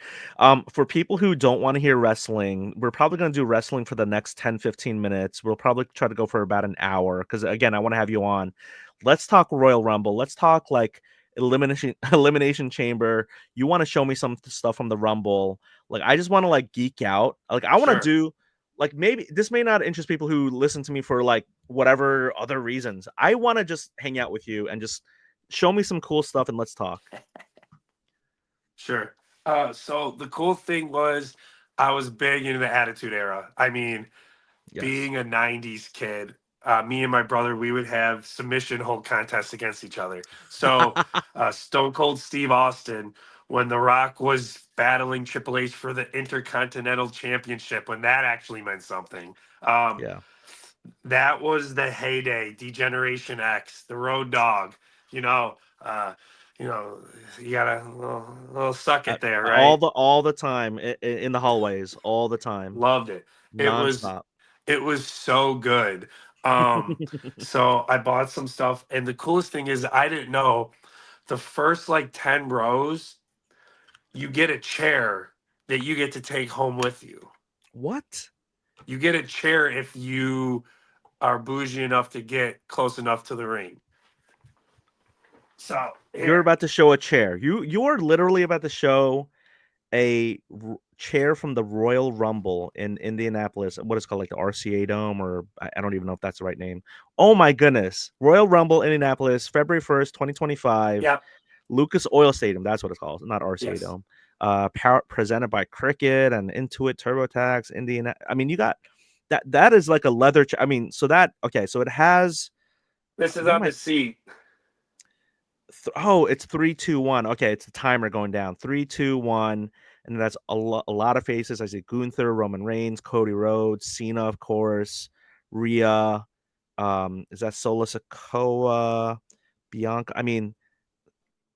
For people who don't want to hear wrestling, we're probably going to do wrestling for the next 10-15 minutes. We'll probably try to go for about an hour because, again, I want to have you on. Let's talk Royal Rumble. Let's talk like elimination chamber. You want to show me some stuff from the Rumble. Like, I just want to like geek out. Like, I want to Sure. do like, maybe this may not interest people who listen to me for like whatever other reasons. I want to just hang out with you and just show me some cool stuff and let's talk. Sure. So the cool thing was I was big into the Attitude Era. I mean, Yes. being a 90s kid, me and my brother, we would have submission hold contests against each other. So, Stone Cold Steve Austin, when The Rock was battling Triple H for the Intercontinental Championship, when that actually meant something. Um, Yeah. that was the heyday. Degeneration X, the Road Dog, you know, uh, you know, you gotta little suck it there, All right? the time in the hallways, all the time, Loved it. It was nonstop. it was so good. Um, so I bought some stuff, and the coolest thing is I didn't know the first like 10 rows, you get a chair that you get to take home with you. What? You get a chair if you are bougie enough to get close enough to the ring. So You're here, about to show a chair. You're literally about to show chair from the Royal Rumble in Indianapolis. What is it called, like the RCA Dome, or I don't even know if that's the right name. Oh my goodness! Royal Rumble, Indianapolis, February 1st, 2025. yeah, Lucas Oil Stadium. That's what it's called, not RCA yes. Dome. Presented by Cricket and Intuit TurboTax, Indiana. I mean, you got that. That is like a leather. I mean, so that okay. So it has. This is What am on I? the seat. Oh, it's 3, 2, 1. Okay, it's the timer going down. 3, 2, 1, and that's a lot of faces. I see Gunther, Roman Reigns, Cody Rhodes, Cena, of course, Rhea. Is that Sola Sikoa, Bianca? I mean,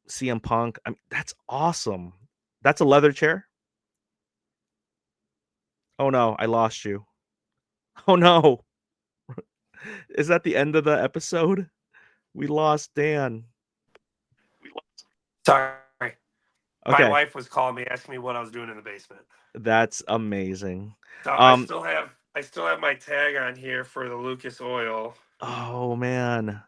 CM Punk. I mean, that's awesome. That's a leather chair. Oh no, I lost you. Oh no, is that the end of the episode? We lost Dan. Sorry. My Okay, wife was calling me, asking me what I was doing in the basement. that's amazing. So Um, I still have my tag on here for the Lucas Oil. oh man,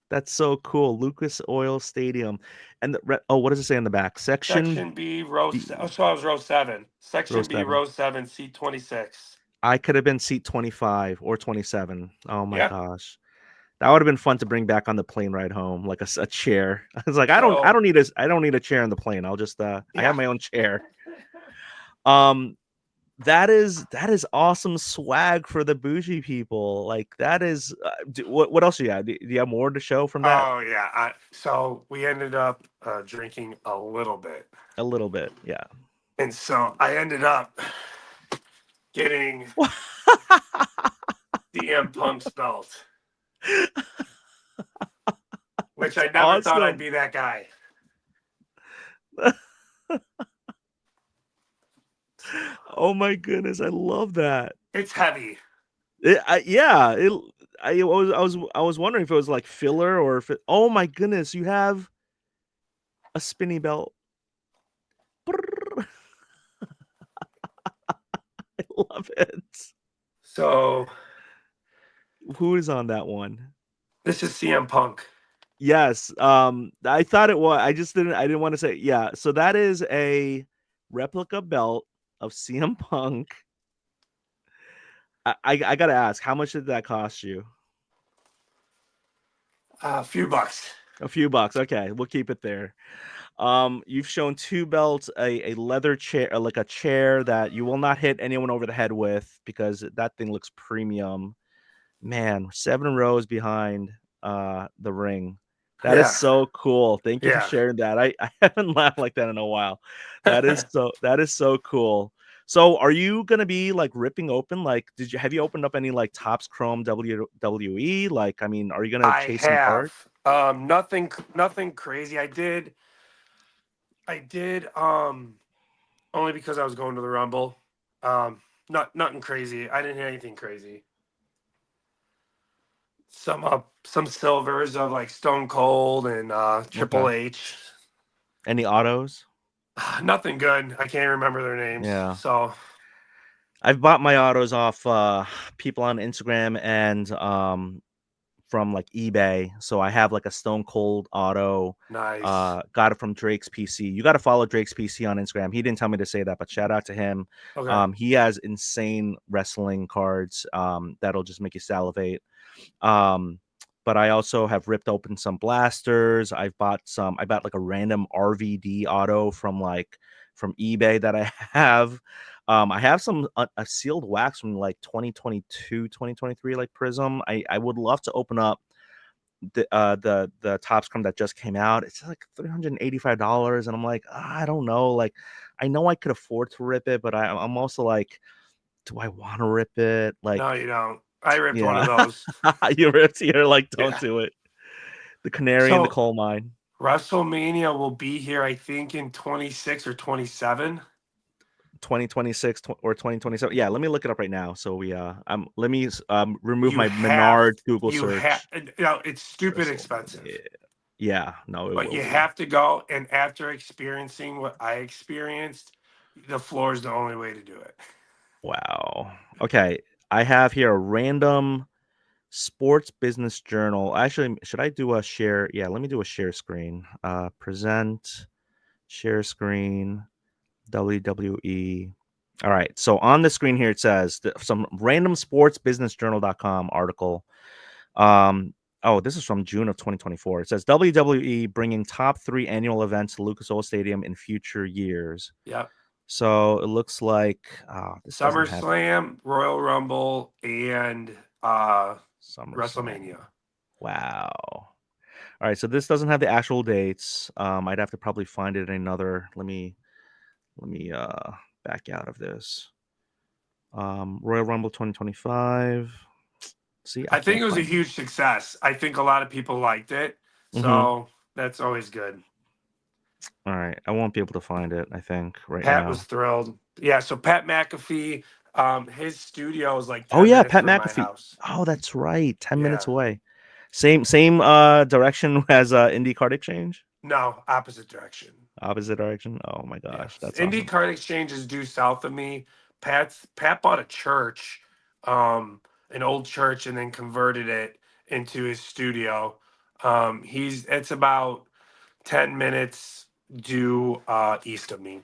that's so cool. Lucas Oil Stadium, and what does it say on the back? Section Section B, oh, B, so I was row 7. row Section B, 7. row 7, seat 26. I could have been seat 25 or 27. Oh my Yeah. gosh. That would have been fun to bring back on the plane ride home, like a chair. I was like, I So, don't need I don't need a chair on the plane. I have yeah. my own chair. Um, that is awesome swag for the bougie people. Like that is what else do you have? Do you have more to show from that? Oh yeah. So we ended up drinking a little bit, A little bit, yeah. and so I ended up getting DM Punk's belt, which I That's never thought I'd awesome. be that guy. Oh my goodness, I love that. It's heavy. Yeah, I was wondering if it was like filler or if it. Oh my goodness, you have a spinny belt. Brrr. I love it. So Who is on that one? this is CM Punk. Yes. I thought it was. I didn't want to say. Yeah. So that is a replica belt of CM Punk. I gotta ask, how much did that cost you? A few bucks. A few bucks. Okay, we'll keep it there. You've shown two belts, a leather chair, like a chair that you will not hit anyone over the head with because that thing looks premium. Man, 7 rows behind the ring. That is Yeah. so cool. Thank you for Yeah. sharing that. I haven't laughed like that in a while. That is so cool. So are you gonna be like ripping open? Like, have you opened up any like Topps Chrome WWE? Like, I mean, are you gonna I chase some have cards? nothing crazy. I did only because I was going to the Rumble. Nothing crazy. I didn't hit anything crazy. Some silvers of like Stone Cold and Okay. Triple H. Any autos? Nothing good. I can't remember their names. Yeah. So I've bought my autos off people on Instagram and from like eBay. So I have like a Stone Cold auto. nice. Got it from Drake's PC. You got to follow Drake's PC on Instagram. He didn't tell me to say that, but shout out to him. Okay. He has insane wrestling cards that'll just make you salivate. Um, but I also have ripped open some blasters. I bought like a random RVD auto from eBay that I have. I have some a sealed wax from like 2022, 2023, like Prism. I would love to open up the Top Scrum that just came out. It's like $385, and I'm like, I don't know. Like, I know I could afford to rip it, but I'm also like, do I want to rip it? Like, No, you don't. I ripped one of yeah. those. You're like, don't Yeah. do it. The canary in the So coal mine. WrestleMania will be here, I think, in 26 or 27. 2026 or 2027. Yeah, let me look it up right now. So let me remove You my have, Menard Google you have, search. it's stupid WrestleMania. expensive, Yeah, no, it but will you be. have to go. And after experiencing what I experienced, the floor is the only way to do it. Wow. Okay, I have here a random sports business journal. Actually, should I do a share? Yeah, let me do a share screen. Present share screen. WWE. All right. So on the screen here, it says some random sportsbusinessjournal.com article. Oh, this is from June of 2024. It says WWE bringing top 3 annual events to Lucas Oil Stadium in future years. Yep. So it looks like this doesn't have SummerSlam, Royal Rumble, and SummerSlam. WrestleMania. Wow. All right. So this doesn't have the actual dates. I'd have to probably find it in another. Let me back out of this. Royal Rumble 2025. See, I I think can't it was a find it. huge success. I think a lot of people liked it. Mhm. So that's always good. All right. I won't be able to find it, I think, right Pat was now. thrilled. Yeah, so Pat McAfee, his studio is like Oh 10 yeah, minutes Pat from my McAfee. house. Oh, that's right. 10 minutes Yeah. away. Same direction as Indie Card Exchange. No, opposite direction. Opposite direction. Oh my Yeah. gosh, that's Indy awesome. Card Exchange is due south of me. Pat bought a church, an old church, and then converted it into his studio. It's about 10 minutes due east of me.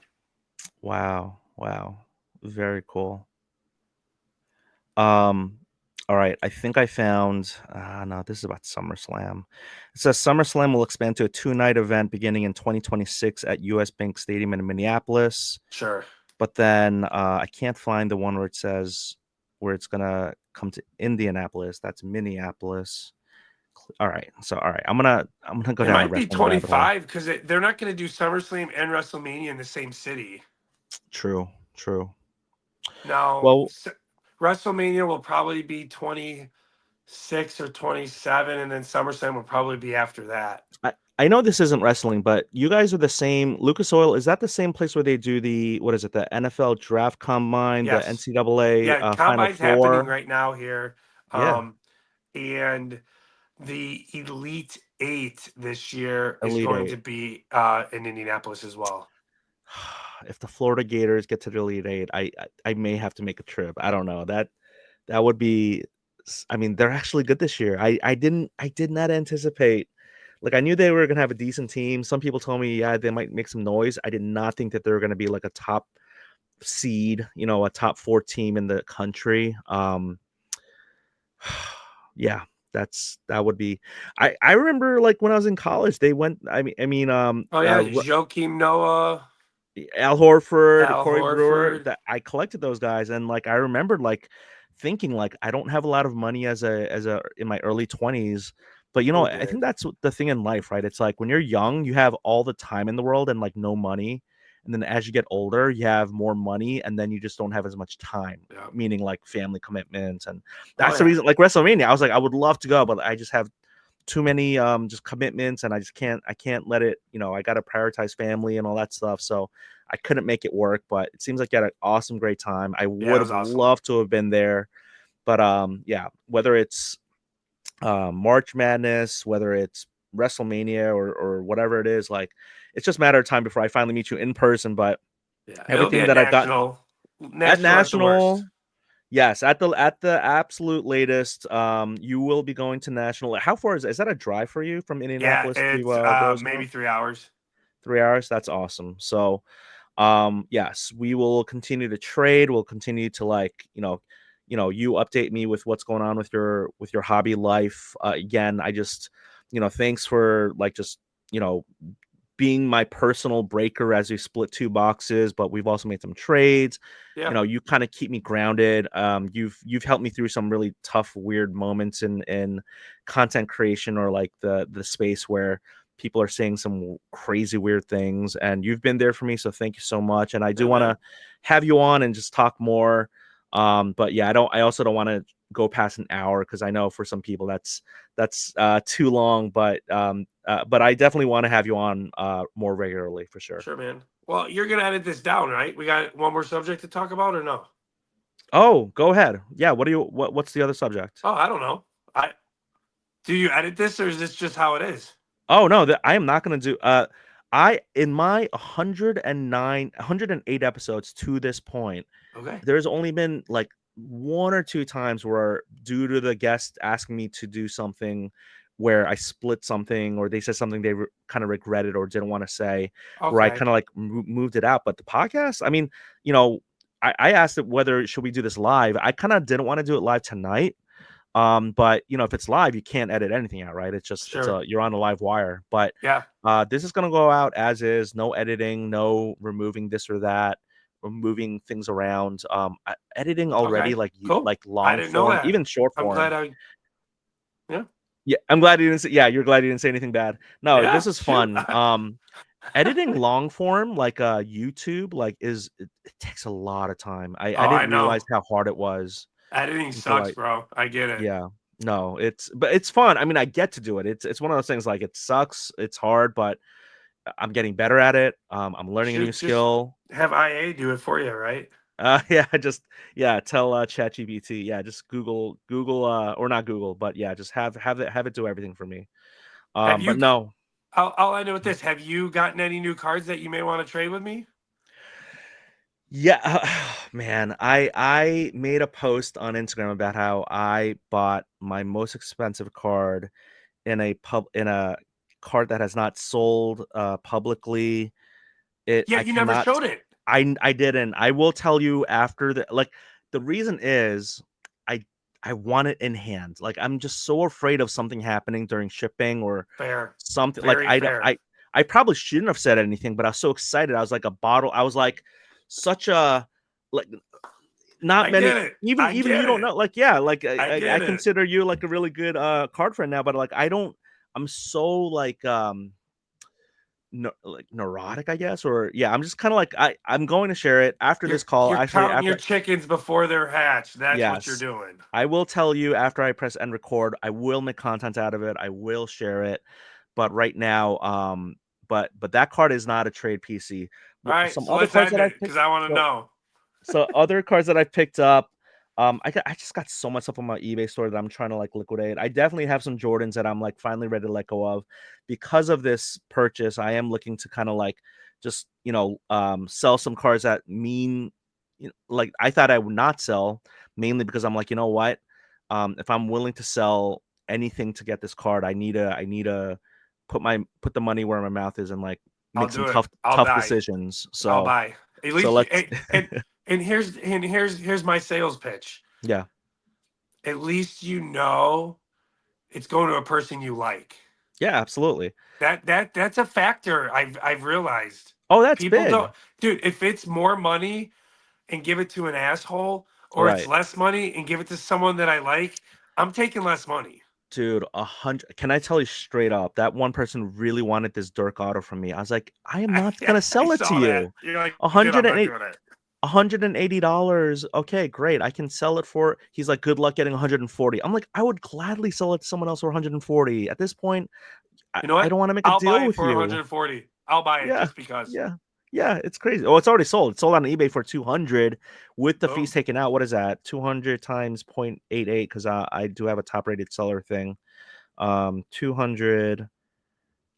Wow. Wow. Very cool. Um all right, I think I found no, this is about SummerSlam. It says SummerSlam will expand to a 2-night event beginning in 2026 at US Bank Stadium in Minneapolis. Sure. but then I can't find the one where it says where it's gonna come to Indianapolis. That's Minneapolis. All right, I'm gonna go It down a might be wrestling rabbit hole. 25 because they're not going to do SummerSlam and WrestleMania in the same city. True, true. Now, Well, WrestleMania will probably be 26 or 27, and then SummerSlam will probably be after that. I know this isn't wrestling, but you guys are the same. Lucas Oil, is that the same place where they do the what is it? The NFL Draft Combine, the Yes. NCAA Yeah, Final Combine's happening Four. right now here. Yeah, Um, and the Elite Eight this year is Elite going to Eight. be in Indianapolis as well. If the Florida Gators get to the Elite Eight, I may have to make a trip. I don't know. That would be. I mean, they're actually good this year. I did not anticipate. Like I knew they were gonna have a decent team. Some people told me, yeah, they might make some noise. I did not think that they were gonna be like a top seed, a top four team in the country. Yeah, that would be. I remember like when I was in college, they went. Oh yeah, Joakim Noah, Al Horford, Al Corey Brewer, Horford. that I collected those guys, and like I remembered like thinking like I don't have a lot of money as a in my early 20s, but Who I think did? that's the thing in life, right? It's like when you're young, you have all the time in the world and like no money, and then as you get older, you have more money, and then you just don't have as much time, Yeah. meaning like family commitments, and Oh that's the yeah. reason. Like WrestleMania, I was like I would love to go, but I just have too many just commitments and I can't let it, I got to prioritize family and all that stuff, so I couldn't make it work. But it seems like you had an awesome great time. I Yeah, would it have was awesome. loved to have been there, but yeah, whether it's March Madness, whether it's WrestleMania or whatever it is, like it's just a matter of time before I finally meet you in person. But Yeah, it'll be everything at that I've got National. at National at the worst. National, yes, at the absolute latest, you will be going to National. How far is that a drive for you from Yeah, Indianapolis to it's maybe Rosemont? 3 hours. 3 hours. That's awesome. So, yes, we will continue to trade. We'll continue to like, you update me with what's going on with your hobby life. Again, I just, thanks for like just, you know, being my personal breaker as we split two boxes, but we've also made some trades. Yeah. You kind of keep me grounded. You've helped me through some really tough, weird moments in content creation, or like the space where people are saying some crazy weird things, and you've been there for me. So thank you so much. And I do Yeah, want man. to have you on and just talk more. But yeah, I also don't want to go past an hour, because I know for some people that's too long. But I definitely want to have you on more regularly for sure. Sure, man. Well, you're gonna edit this down, right? We got one more subject to talk about, or no? Oh, go ahead. Yeah. What's the other subject? Oh, I don't know. I Do you edit this, or is this just how it is? Oh no, I am not gonna do. I in my 108 episodes to this point, Okay. there's only been like one or two times where, due to the guest asking me to do something, where I split something or they said something they kind of regretted or didn't want to say, where I Okay. kind of like moved it out. But the podcast, I mean, you know, I asked it whether should we do this live. I kind of didn't want to do it live tonight. But if it's live, you can't edit anything out, right? It's just Sure. you're on the live wire. But Yeah. this is gonna go out as is, no editing, no removing this or that, moving things around. Editing already, Okay. like Cool. like I long didn't know form, that. even short I'm glad form. I. Yeah. Yeah, I'm glad you didn't say. Yeah, you're glad you didn't say anything bad. No, Yeah. this is Shoot. fun. Editing long form like YouTube, like it takes a lot of time. I Oh, I didn't realize know. how hard it was Editing until sucks, bro. I get it. yeah. No, but it's fun. I mean, I get to do it. It's one of those things, like it sucks, it's hard, but I'm getting better at it. I'm learning a new Shoot, just skill. have IA do it for you, right? Yeah, yeah, tell ChatGPT. Yeah, just Google or not Google, but yeah, just have it do everything for me. Have But you? no. I'll end it with this. Have you gotten any new cards that you may want to trade with me? Yeah, man, I made a post on Instagram about how I bought my most expensive card in a card that has not sold publicly. Yeah, I you never cannot. showed it. I didn't. I will tell you after the reason is I I want it in hand. Like I'm just so afraid of something happening during shipping or Fair. something. Like Very fair. I probably shouldn't have said anything, but I was so excited. I was like a bottle. I was like such a like not I get many it. even you don't know like yeah like I I get it. consider you like a really good card friend now, but like I don't I'm so like no, like neurotic, I guess, or yeah, I'm just kind of like I'm going to share it after this call. You're Actually, counting your after chickens before they're hatched. That's what you're yes, doing. I will tell you after I press end record. I will make content out of it. I will share it, but right now, but that card is not a trade PC. All right, Some so other let's cards end that I it picked. because I want to know. So other cards that I picked up, I just got so much stuff on my eBay store that I'm trying to like liquidate. I definitely have some Jordans that I'm like finally ready to let go of. Because of this purchase, I am looking to kind of like just sell some cards that mean like I thought I would not sell, mainly because I'm like, you know what? If I'm willing to sell anything to get this card, I need to put the money where my mouth is and like I'll make some do it. I'll tough buy. decisions. I'll So buy. At so least, let's and here's my sales pitch. yeah. At least you know it's going to a person you like. Yeah, absolutely. That's a factor. I've realized Oh, that's people big. don't, dude. If it's more money and give it to an asshole, or it's Right. less money and give it to someone that I like, I'm taking less money. Dude, 100. Can I tell you straight up? That one person really wanted this Dirk Auto from me. I was like, I am not Yeah, gonna I sell it to saw that. you. You're like, A dude, I'm hundred and not eight, doing it. $180. Okay, great. I can sell it for. He's like, good luck getting 140. I'm like, I would gladly sell it to someone else for 140. At this point, You know I what? don't want to make a I'll buy deal it with for you. 140. I'll buy it Yeah, just because. yeah, yeah. It's crazy. Oh, it's already sold. It's sold on eBay for 200 with the fees Boom. taken out. What is that? 200 times 0.88 because I do have a top rated seller thing. 200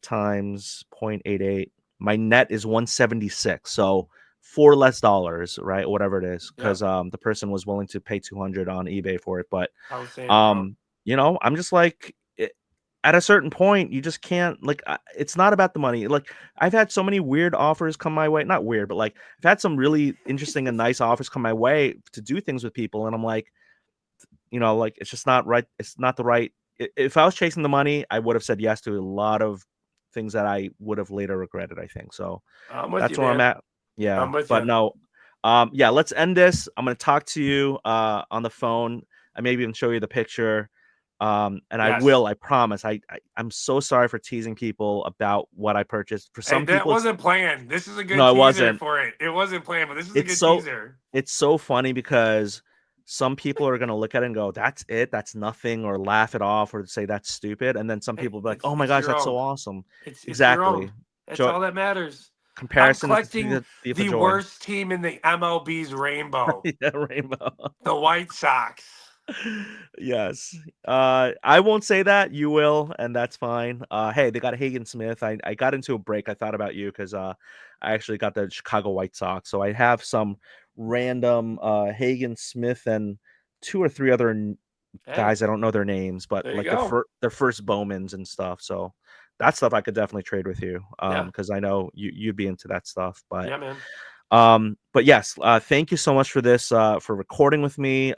times 0.88. My net is 176. So four less dollars, right? Whatever it is, because Yep. the person was willing to pay 200 on eBay for it. But I was saying, bro. um, I'm just like at a certain point, you just can't like. It's not about the money. Like I've had so many weird offers come my way. Not weird, but like I've had some really interesting and nice offers come my way to do things with people, and I'm like, like it's just not right. It's not the right. If I was chasing the money, I would have said yes to a lot of things that I would have later regretted. I think so. I'm with you, That's where I'm man. at. Yeah, I'm with but you. no, yeah. Let's end this. I'm gonna talk to you on the phone. I maybe even show you the picture. And I Yes. will. I promise. I'm so sorry for teasing people about what I purchased. For Hey, some that people, it's wasn't planned. This is a good no, it teaser wasn't. for it. It wasn't planned, but this is a It's good so teaser. it's so funny because some people are gonna look at it and go, "That's it, that's nothing," or laugh it off, or say that's stupid, and then some Hey, people will be like, it's "Oh my it's gosh, your that's so own. awesome!" It's your own. Exactly. That's Joy, all that matters. I'm comparison is collecting the thief of the joy. worst team in the MLB's rainbow, Yeah, rainbow. the White Sox. Yes. I won't say that. You will, and that's fine. Hey, they got Hagen Smith. I got into a break. I thought about you because I actually got the Chicago White Sox. So I have some random Hagen Smith and two or three other Hey, guys. I don't know their names, but there you like go. their first Bowmans and stuff. So that stuff I could definitely trade with you. Yeah, Because I know you'd be into that stuff. yeah, man. But yes, thank you so much for this, for recording with me. You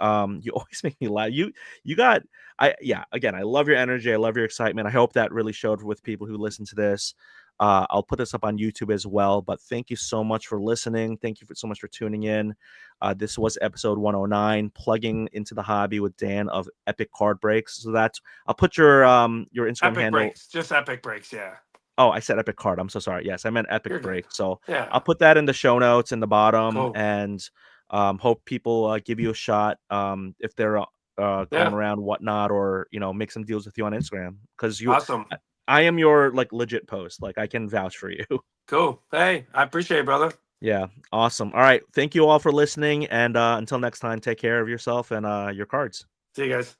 always make me laugh. You got yeah, again, I love your energy, I love your excitement. I hope that really showed with people who listen to this. I'll put this up on YouTube as well, but thank you so much for listening. Thank you so much for tuning in. This was episode 109, plugging into the hobby with Dan of Epic Card Breaks. So that's I'll put your Instagram Epic handle. breaks, just epic breaks. Yeah, Oh, I said Epic Card. I'm so sorry. Yes, I meant Epic you're good. Break. So Yeah, I'll put that in the show notes in the bottom, cool. and hope people give you a shot if they're going Yeah, around whatnot, or make some deals with you on Instagram because awesome. I am your like legit post. Like I can vouch for you. Cool. Hey, I appreciate it, brother. Yeah, awesome. All right, thank you all for listening, and until next time, take care of yourself and your cards. See you guys.